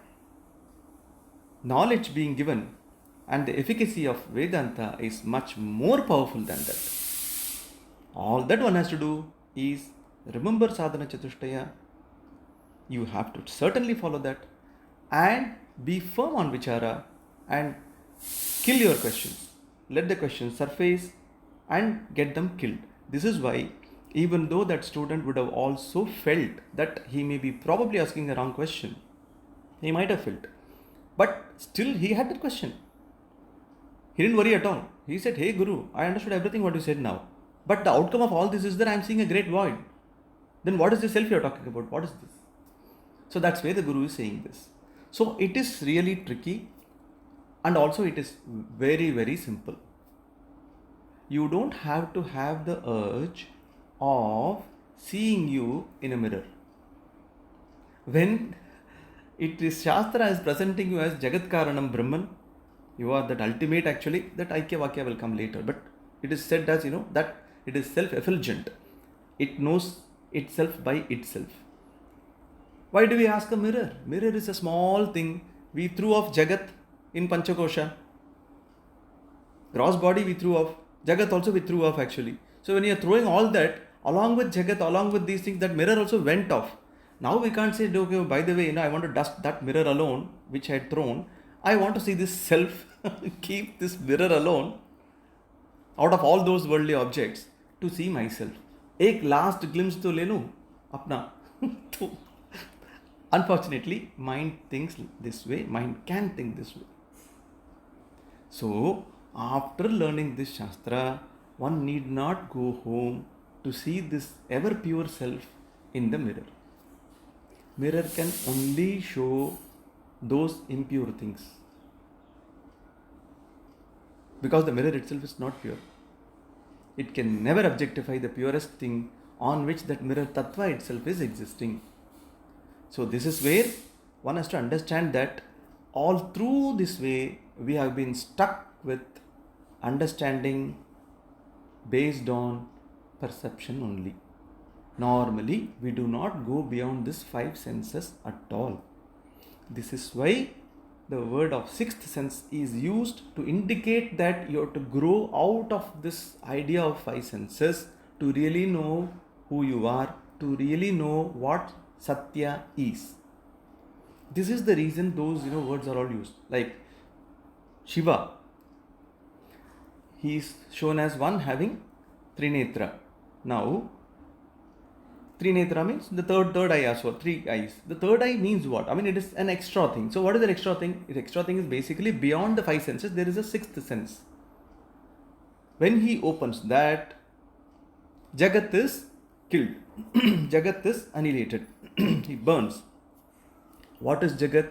knowledge being given and the efficacy of Vedanta is much more powerful than that. All that one has to do is remember sadhana chatushtaya. You have to certainly follow that and be firm on vichara and kill your questions. Let the questions surface and get them killed. This is why even though that student would have also felt that he may be probably asking the wrong question, he might have felt, but still he had that question. He didn't worry at all. He said, hey Guru, I understood everything what you said now, but the outcome of all this is that I am seeing a great void. Then what is the self you are talking about? What is this? So that's where the Guru is saying this. So it is really tricky and also it is very, very simple. You don't have to have the urge of seeing you in a mirror. When it is Shastra is presenting you as Jagat Karanam Brahman, you are that ultimate actually, that Aikya Vakya will come later. But it is said as, that it is self-effulgent. It knows itself by itself. Why do we ask a mirror? Mirror is a small thing. We threw off Jagat in Panchakosha. Gross body we threw off. Jagat also we threw off actually. So when you are throwing all that, along with Jagat, along with these things, that mirror also went off. Now we can't say, okay, by the way, I want to dust that mirror alone, which I had thrown. I want to see this self. Keep this mirror alone. out of all those worldly objects to see myself. एक last glimpse तो ले लूँ अपना. तो unfortunately, mind thinks this way. Mind can think this way. So, after learning this Shastra, one need not go home to see this ever pure self in the mirror. Mirror can only show those impure things. Because the mirror itself is not pure. It can never objectify the purest thing on which that mirror tattva itself is existing. So this is where one has to understand that all through this way we have been stuck with understanding based on perception only. Normally we do not go beyond these five senses at all. This is why the word of sixth sense is used to indicate that you have to grow out of this idea of five senses to really know who you are, to really know what Satya is. This is the reason those words are all used. Like Shiva, he is shown as one having Trinetra. Now, Trinetra means the third eye as well, three eyes. The third eye means what? I mean, it is an extra thing. So what is the extra thing? The extra thing is basically beyond the five senses, there is a sixth sense. When he opens that, Jagat is killed. Jagat is annihilated. He burns. What is Jagat?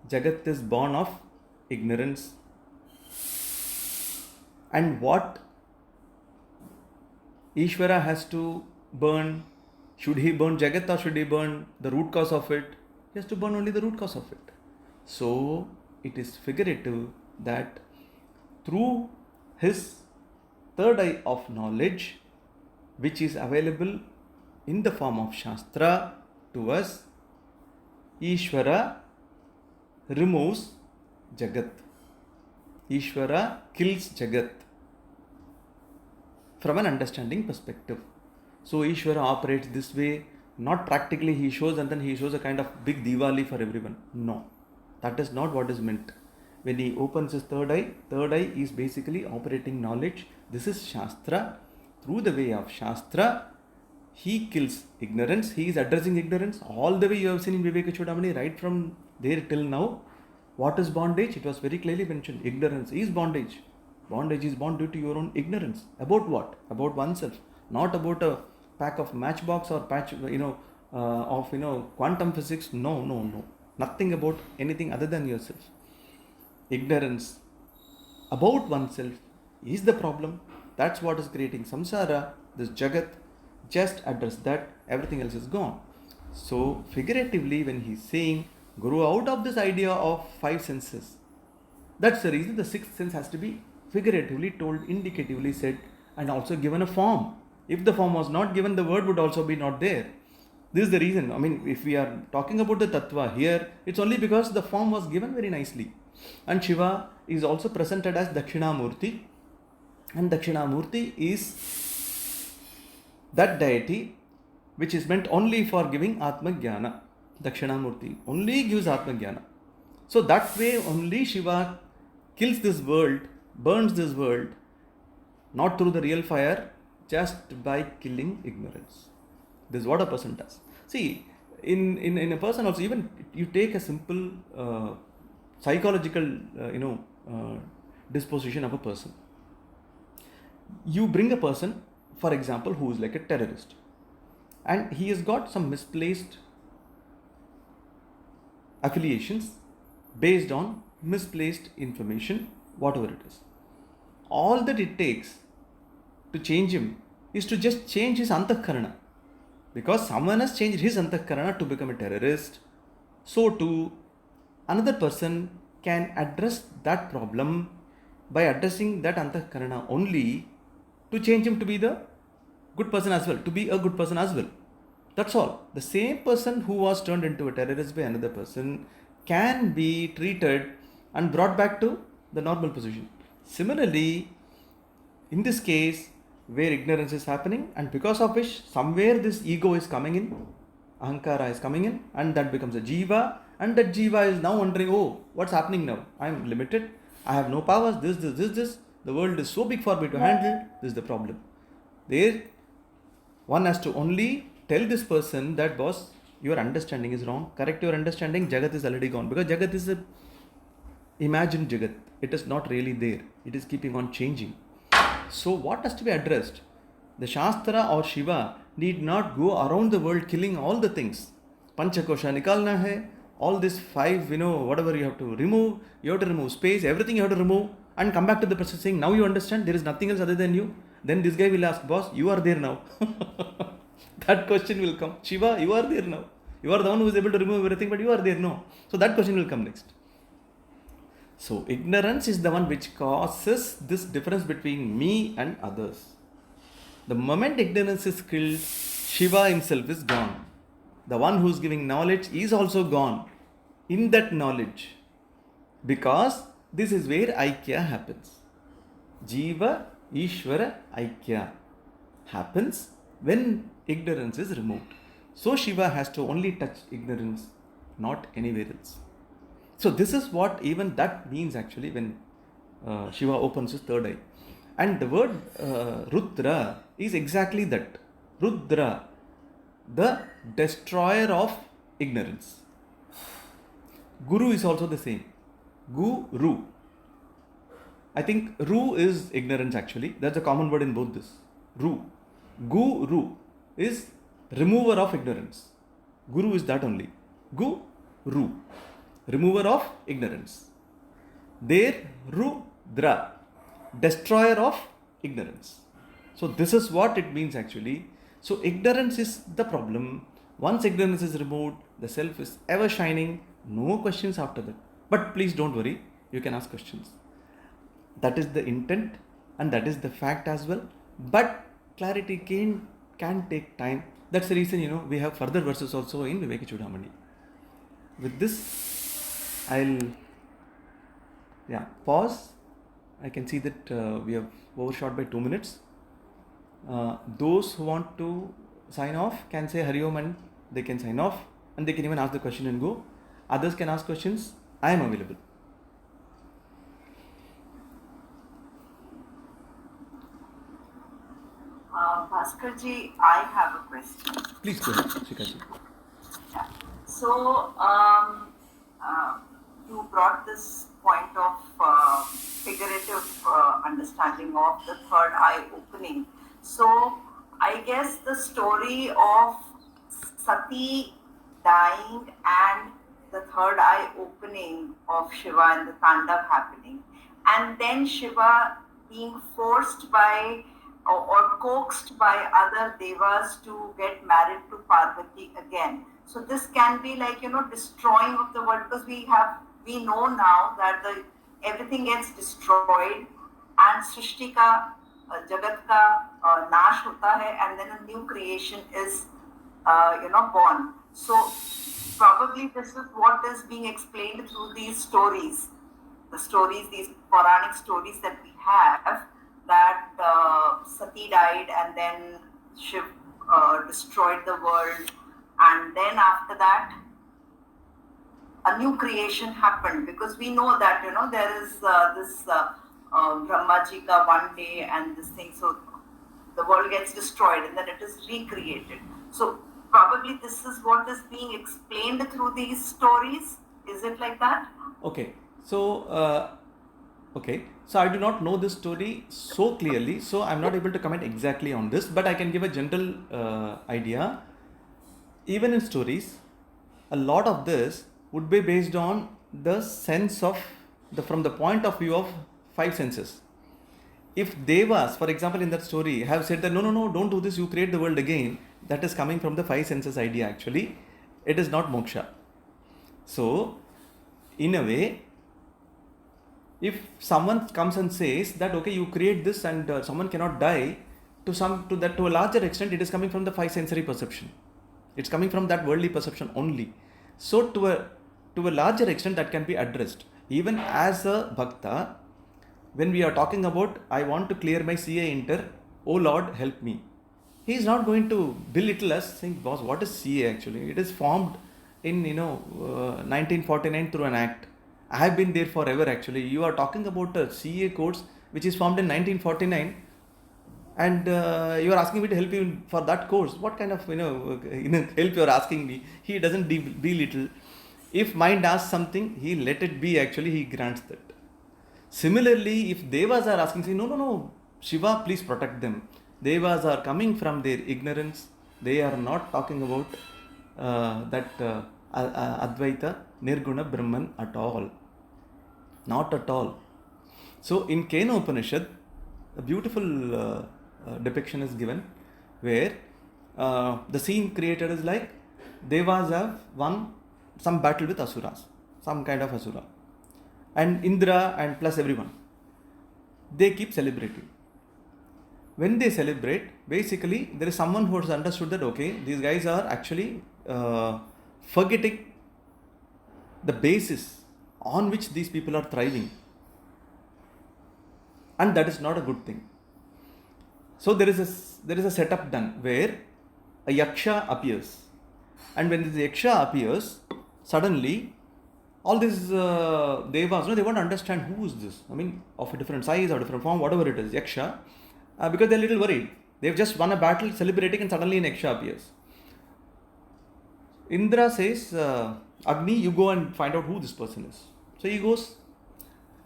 Jagat is born of ignorance. And what Ishvara has to burn? Should he burn Jagat or should he burn the root cause of it? He has to burn only the root cause of it. So it is figurative that through his third eye of knowledge, which is available in the form of Shastra to us, Ishvara removes Jagat. Ishvara kills Jagat from an understanding perspective. So Ishvara operates this way, not practically he shows and then he shows a kind of big Diwali for everyone. No, that is not what is meant. When he opens his third eye is basically operating knowledge. This is Shastra. Through the way of Shastra, he kills ignorance. He is addressing ignorance. All the way you have seen in Vivekachudhamani, right from there till now. What is bondage? It was very clearly mentioned. Ignorance is bondage. Bondage is born due to your own ignorance. About what? About oneself. Not about a pack of matchbox or patch, quantum physics. No. Nothing about anything other than yourself. Ignorance about oneself is the problem. That's what is creating samsara. This Jagat, just address that, everything else is gone. So figuratively, when he's saying grow out of this idea of five senses, that's the reason the sixth sense has to be figuratively told, indicatively said, and also given a form. If the form was not given, the word would also be not there. This is the reason. I mean, if we are talking about the tattva here, it's only because the form was given very nicely. And Shiva is also presented as Dakshinamurti. And Dakshinamurti is that deity which is meant only for giving Atma Jnana. Dakshinamurti only gives Atma Jnana. So that way only Shiva kills this world, burns this world, not through the real fire, just by killing ignorance. This is what a person does. See, in a person also, even you take a simple psychological, disposition of a person. You bring a person, for example, who is like a terrorist, and he has got some misplaced affiliations based on misplaced information, whatever it is. All that it takes to change him is to just change his antahkarana. Because someone has changed his antahkarana to become a terrorist, so too another person can address that problem by addressing that antahkarana only to change him to be the good person as well, to be a good person as well. That's all. The same person who was turned into a terrorist by another person can be treated and brought back to the normal position. Similarly, in this case, where ignorance is happening and because of which somewhere this ego is coming in, ahankara is coming in, and that becomes a jiva, and that jiva is now wondering, oh, what's happening now? I am limited, I have no powers, this. The world is so big for me to handle. This is the problem. There, one has to only tell this person that, boss, your understanding is wrong. Correct your understanding. Jagat is already gone. Because Jagat is a imagined Jagat. It is not really there. It is keeping on changing. So what has to be addressed? The Shastra or Shiva need not go around the world killing all the things. Panchakosha nikalna hai. All these 5, whatever you have to remove. You have to remove space. Everything you have to remove. And come back to the person saying, now you understand. There is nothing else other than you. Then this guy will ask, boss, you are there now. That question will come. Shiva, you are there now. You are the one who is able to remove everything, but you are there now. So that question will come next. So ignorance is the one which causes this difference between me and others. The moment ignorance is killed, Shiva himself is gone. The one who is giving knowledge is also gone in that knowledge. Because this is where Aikya happens. Jiva Ishvara Aikya happens when ignorance is removed. So Shiva has to only touch ignorance, not anywhere else. So this is what even that means actually when Shiva opens his third eye. And the word Rudra is exactly that. Rudra, the destroyer of ignorance. Guru is also the same. Guru. I think Ru is ignorance actually. That's a common word in both this. Ru. Guru is remover of ignorance. Guru is that only. Guru. Remover of ignorance. There, Rudra. Destroyer of ignorance. So this is what it means actually. So ignorance is the problem. Once ignorance is removed, the self is ever shining. No questions after that. But please don't worry. You can ask questions. That is the intent and that is the fact as well. But clarity can take time. That's the reason, we have further verses also in Vivekachudhamani. With this, I'll pause. I can see that we have overshot by 2 minutes. Those who want to sign off can say Hari Om and they can sign off. And they can even ask the question and go. Others can ask questions. I am available. Bhaskarji, I have a question. Please go ahead, Shikaji. Yeah. So, you brought this point of figurative understanding of the third eye opening. So, I guess the story of Sati dying and the third eye opening of Shiva and the Tandav happening, and then Shiva being forced by or coaxed by other devas to get married to Parvati again. So this can be like, destroying of the world, because we know now that everything gets destroyed and Srishti ka, Jagat ka nash hota hai, and then a new creation is, born. So probably this is what is being explained through these stories, these Puranic stories that we have, that Sati died and then Shiv destroyed the world, and then after that a new creation happened, because we know that there is this Brahmaji ka one day and this thing, so the world gets destroyed and then it is recreated. So probably this is what is being explained through these stories. Is it like that? Okay. So I do not know this story so clearly, so I'm not able to comment exactly on this, but I can give a general idea. Even in stories, a lot of this would be based on the sense of from the point of view of 5 senses. If devas, for example, in that story have said that no, don't do this, you create the world again, that is coming from the 5 senses idea actually. It is not moksha. So, in a way, if someone comes and says that okay, you create this and someone cannot die, to a larger extent, it is coming from the 5 sensory perception. It's coming from that worldly perception only. So to a larger extent, that can be addressed. Even as a bhakta, when we are talking about I want to clear my CA inter, oh Lord, help me. He is not going to belittle us saying, boss, what is CA actually? It is formed in 1949 through an act. I have been there forever actually. You are talking about CA codes which is formed in 1949, and you are asking me to help you for that course. What kind of help you are asking me? He doesn't belittle. If mind asks something, he let it be. Actually, he grants that. Similarly, if devas are asking, say, no, Shiva, please protect them. Devas are coming from their ignorance. They are not talking about that Advaita, Nirguna Brahman at all. Not at all. So in Kena Upanishad, a beautiful depiction is given where the scene created is like devas have won some battle with asuras, some kind of asura, and Indra and plus everyone, they keep celebrating. When they celebrate, basically there is someone who has understood that okay, these guys are actually forgetting the basis on which these people are thriving, and that is not a good thing. So there is a setup done where a yaksha appears, and when this yaksha appears, suddenly all these devas, they want to understand who is this. I mean, of a different size or different form, whatever it is, yaksha, because they are a little worried. They've just won a battle, celebrating, and suddenly an yaksha appears. Indra says, Agni, you go and find out who this person is. So he goes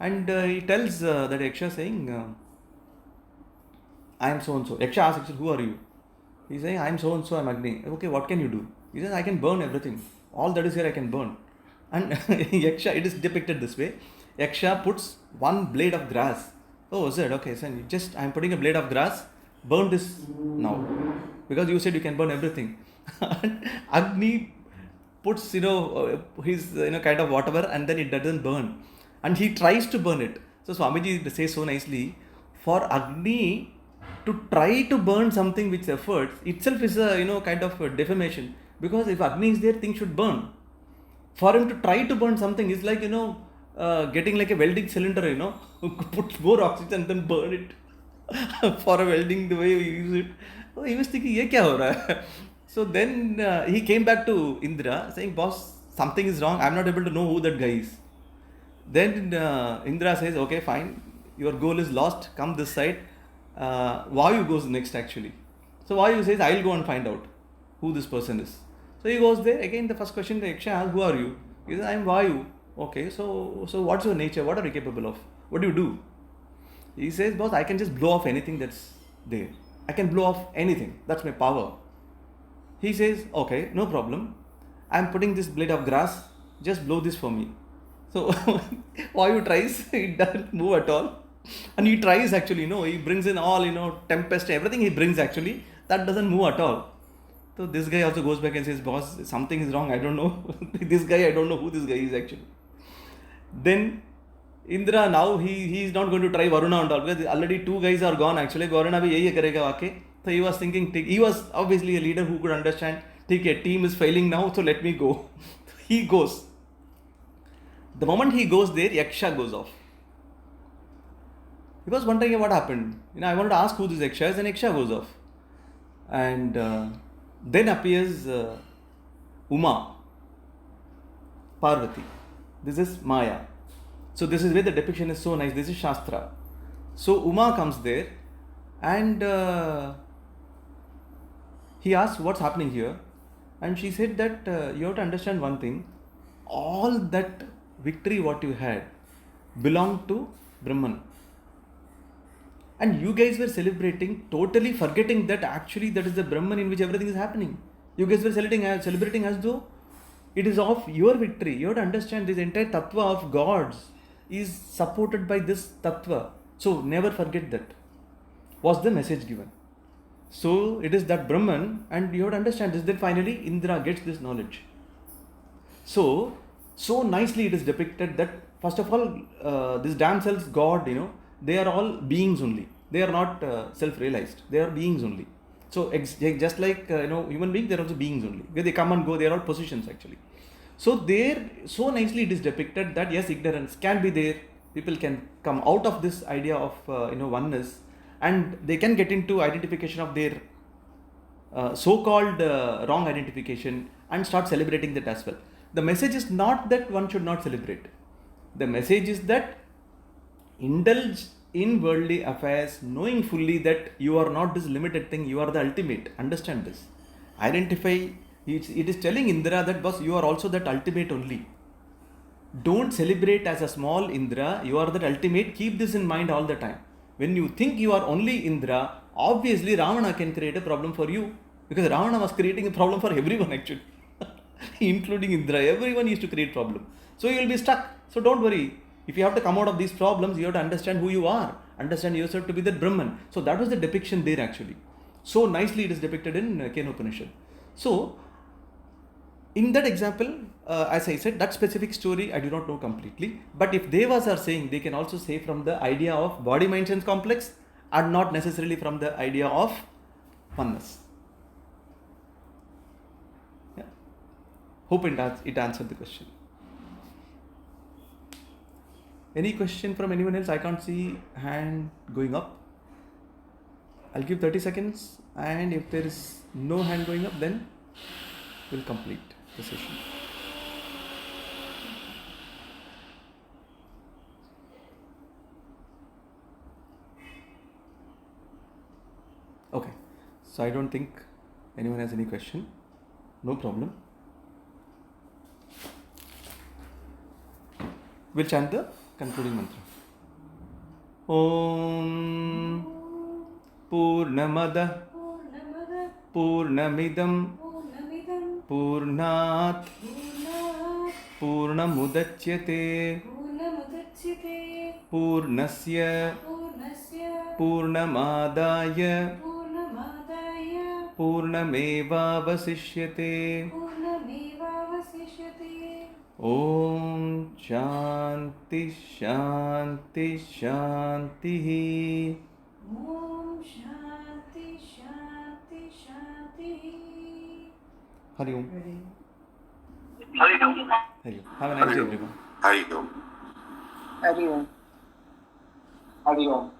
and he tells that yaksha saying, I am so and so. Yaksha asks, who are you? He says, I am so and so, I am Agni. Okay, what can you do? He says, I can burn everything. All that is here I can burn. And yaksha, it is depicted this way. Yaksha puts one blade of grass. Oh, is it? Okay, so I am putting a blade of grass. Burn this now. Because you said you can burn everything. Agni puts, his, kind of whatever, and then it doesn't burn. And he tries to burn it. So Swamiji says so nicely, for Agni to try to burn something which efforts itself is a, kind of a defamation. Because if Agni is there, things should burn. For him to try to burn something is like, getting like a welding cylinder, put more oxygen and then burn it. For a welding, the way we use it. So he was thinking, ye kya ho raha hai? So then he came back to Indra saying, boss, something is wrong. I'm not able to know who that guy is. Then Indra says, okay, fine. Your goal is lost. Come this side. Vayu goes next actually. So Vayu says, I'll go and find out who this person is. So he goes there. Again, the first question the Yaksha asks, who are you? He says, I am Vayu. Okay, so what's your nature? What are you capable of? What do you do? He says, boss, I can just blow off anything that's there. I can blow off anything. That's my power. He says, okay, no problem. I'm putting this blade of grass. Just blow this for me. So Vayu tries. It doesn't move at all. And he tries actually, he brings in all, tempest, everything he brings actually. That doesn't move at all. So this guy also goes back and says, boss, something is wrong. I don't know. This guy, I don't know who this guy is actually. Then Indra, now he is not going to try Varuna and all, because already two guys are gone actually. Varuna bhi yahi karega vaake. So he was thinking, he was obviously a leader who could understand, okay, team is failing now, so let me go. He goes. The moment he goes there, Yaksha goes off. He was wondering what happened. I wanted to ask who this Yaksha is, and Yaksha goes off. And then appears Uma, Parvati. This is Maya. So this is where the depiction is so nice. This is Shastra. So Uma comes there and he asks what's happening here. And she said that you have to understand one thing. All that victory what you had belonged to Brahman. And you guys were celebrating, totally forgetting that actually that is the Brahman in which everything is happening. You guys were celebrating as though it is of your victory. You have to understand this entire tattva of gods is supported by this tattva. So never forget that. Was the message given. So it is that Brahman, and you have to understand this. Then finally Indra gets this knowledge. So nicely it is depicted that first of all, this damsels, God, they are all beings only. They are not self-realized. They are beings only. So just like human beings, they are also beings only. Where they come and go, they are all positions actually. So there, so nicely it is depicted that yes, ignorance can be there. People can come out of this idea of oneness, and they can get into identification of their so-called wrong identification and start celebrating that as well. The message is not that one should not celebrate. The message is that indulge in worldly affairs, knowing fully that you are not this limited thing, you are the ultimate. Understand this. Identify, it is telling Indra that, boss, you are also that ultimate only. Don't celebrate as a small Indra, you are that ultimate. Keep this in mind all the time. When you think you are only Indra, obviously Ravana can create a problem for you. Because Ravana was creating a problem for everyone actually. Including Indra. Everyone used to create problem. So you will be stuck. So don't worry. If you have to come out of these problems, you have to understand who you are. Understand yourself to be that Brahman. So that was the depiction there actually. So nicely it is depicted in Kena Upanishad. So in that example, as I said, that specific story I do not know completely. But if Devas are saying, they can also say from the idea of body, mind, sense complex and not necessarily from the idea of oneness. Yeah. Hope it answered the question. Any question from anyone else? I can't see hand going up. I'll give 30 seconds, and if there is no hand going up, then we'll complete the session. Okay, so I don't think anyone has any question. No problem. We'll chant the concluding mantra. Om Purnamada Purnamada Purnamidam Purnamidam Purnat Purnat Purnamudachyate Purnamudachyate Purnasya Purnasya Purnamadaya Purnamadaya Purnamevavasishyate. Purnamevavasishyate. Om Shanti Shanti Shanti. Om Shanti Shanti Shanti. Hari Om. Hari Om. Hari Om. Have a nice day, everyone. Hari Om. Hari Om. Hari Om.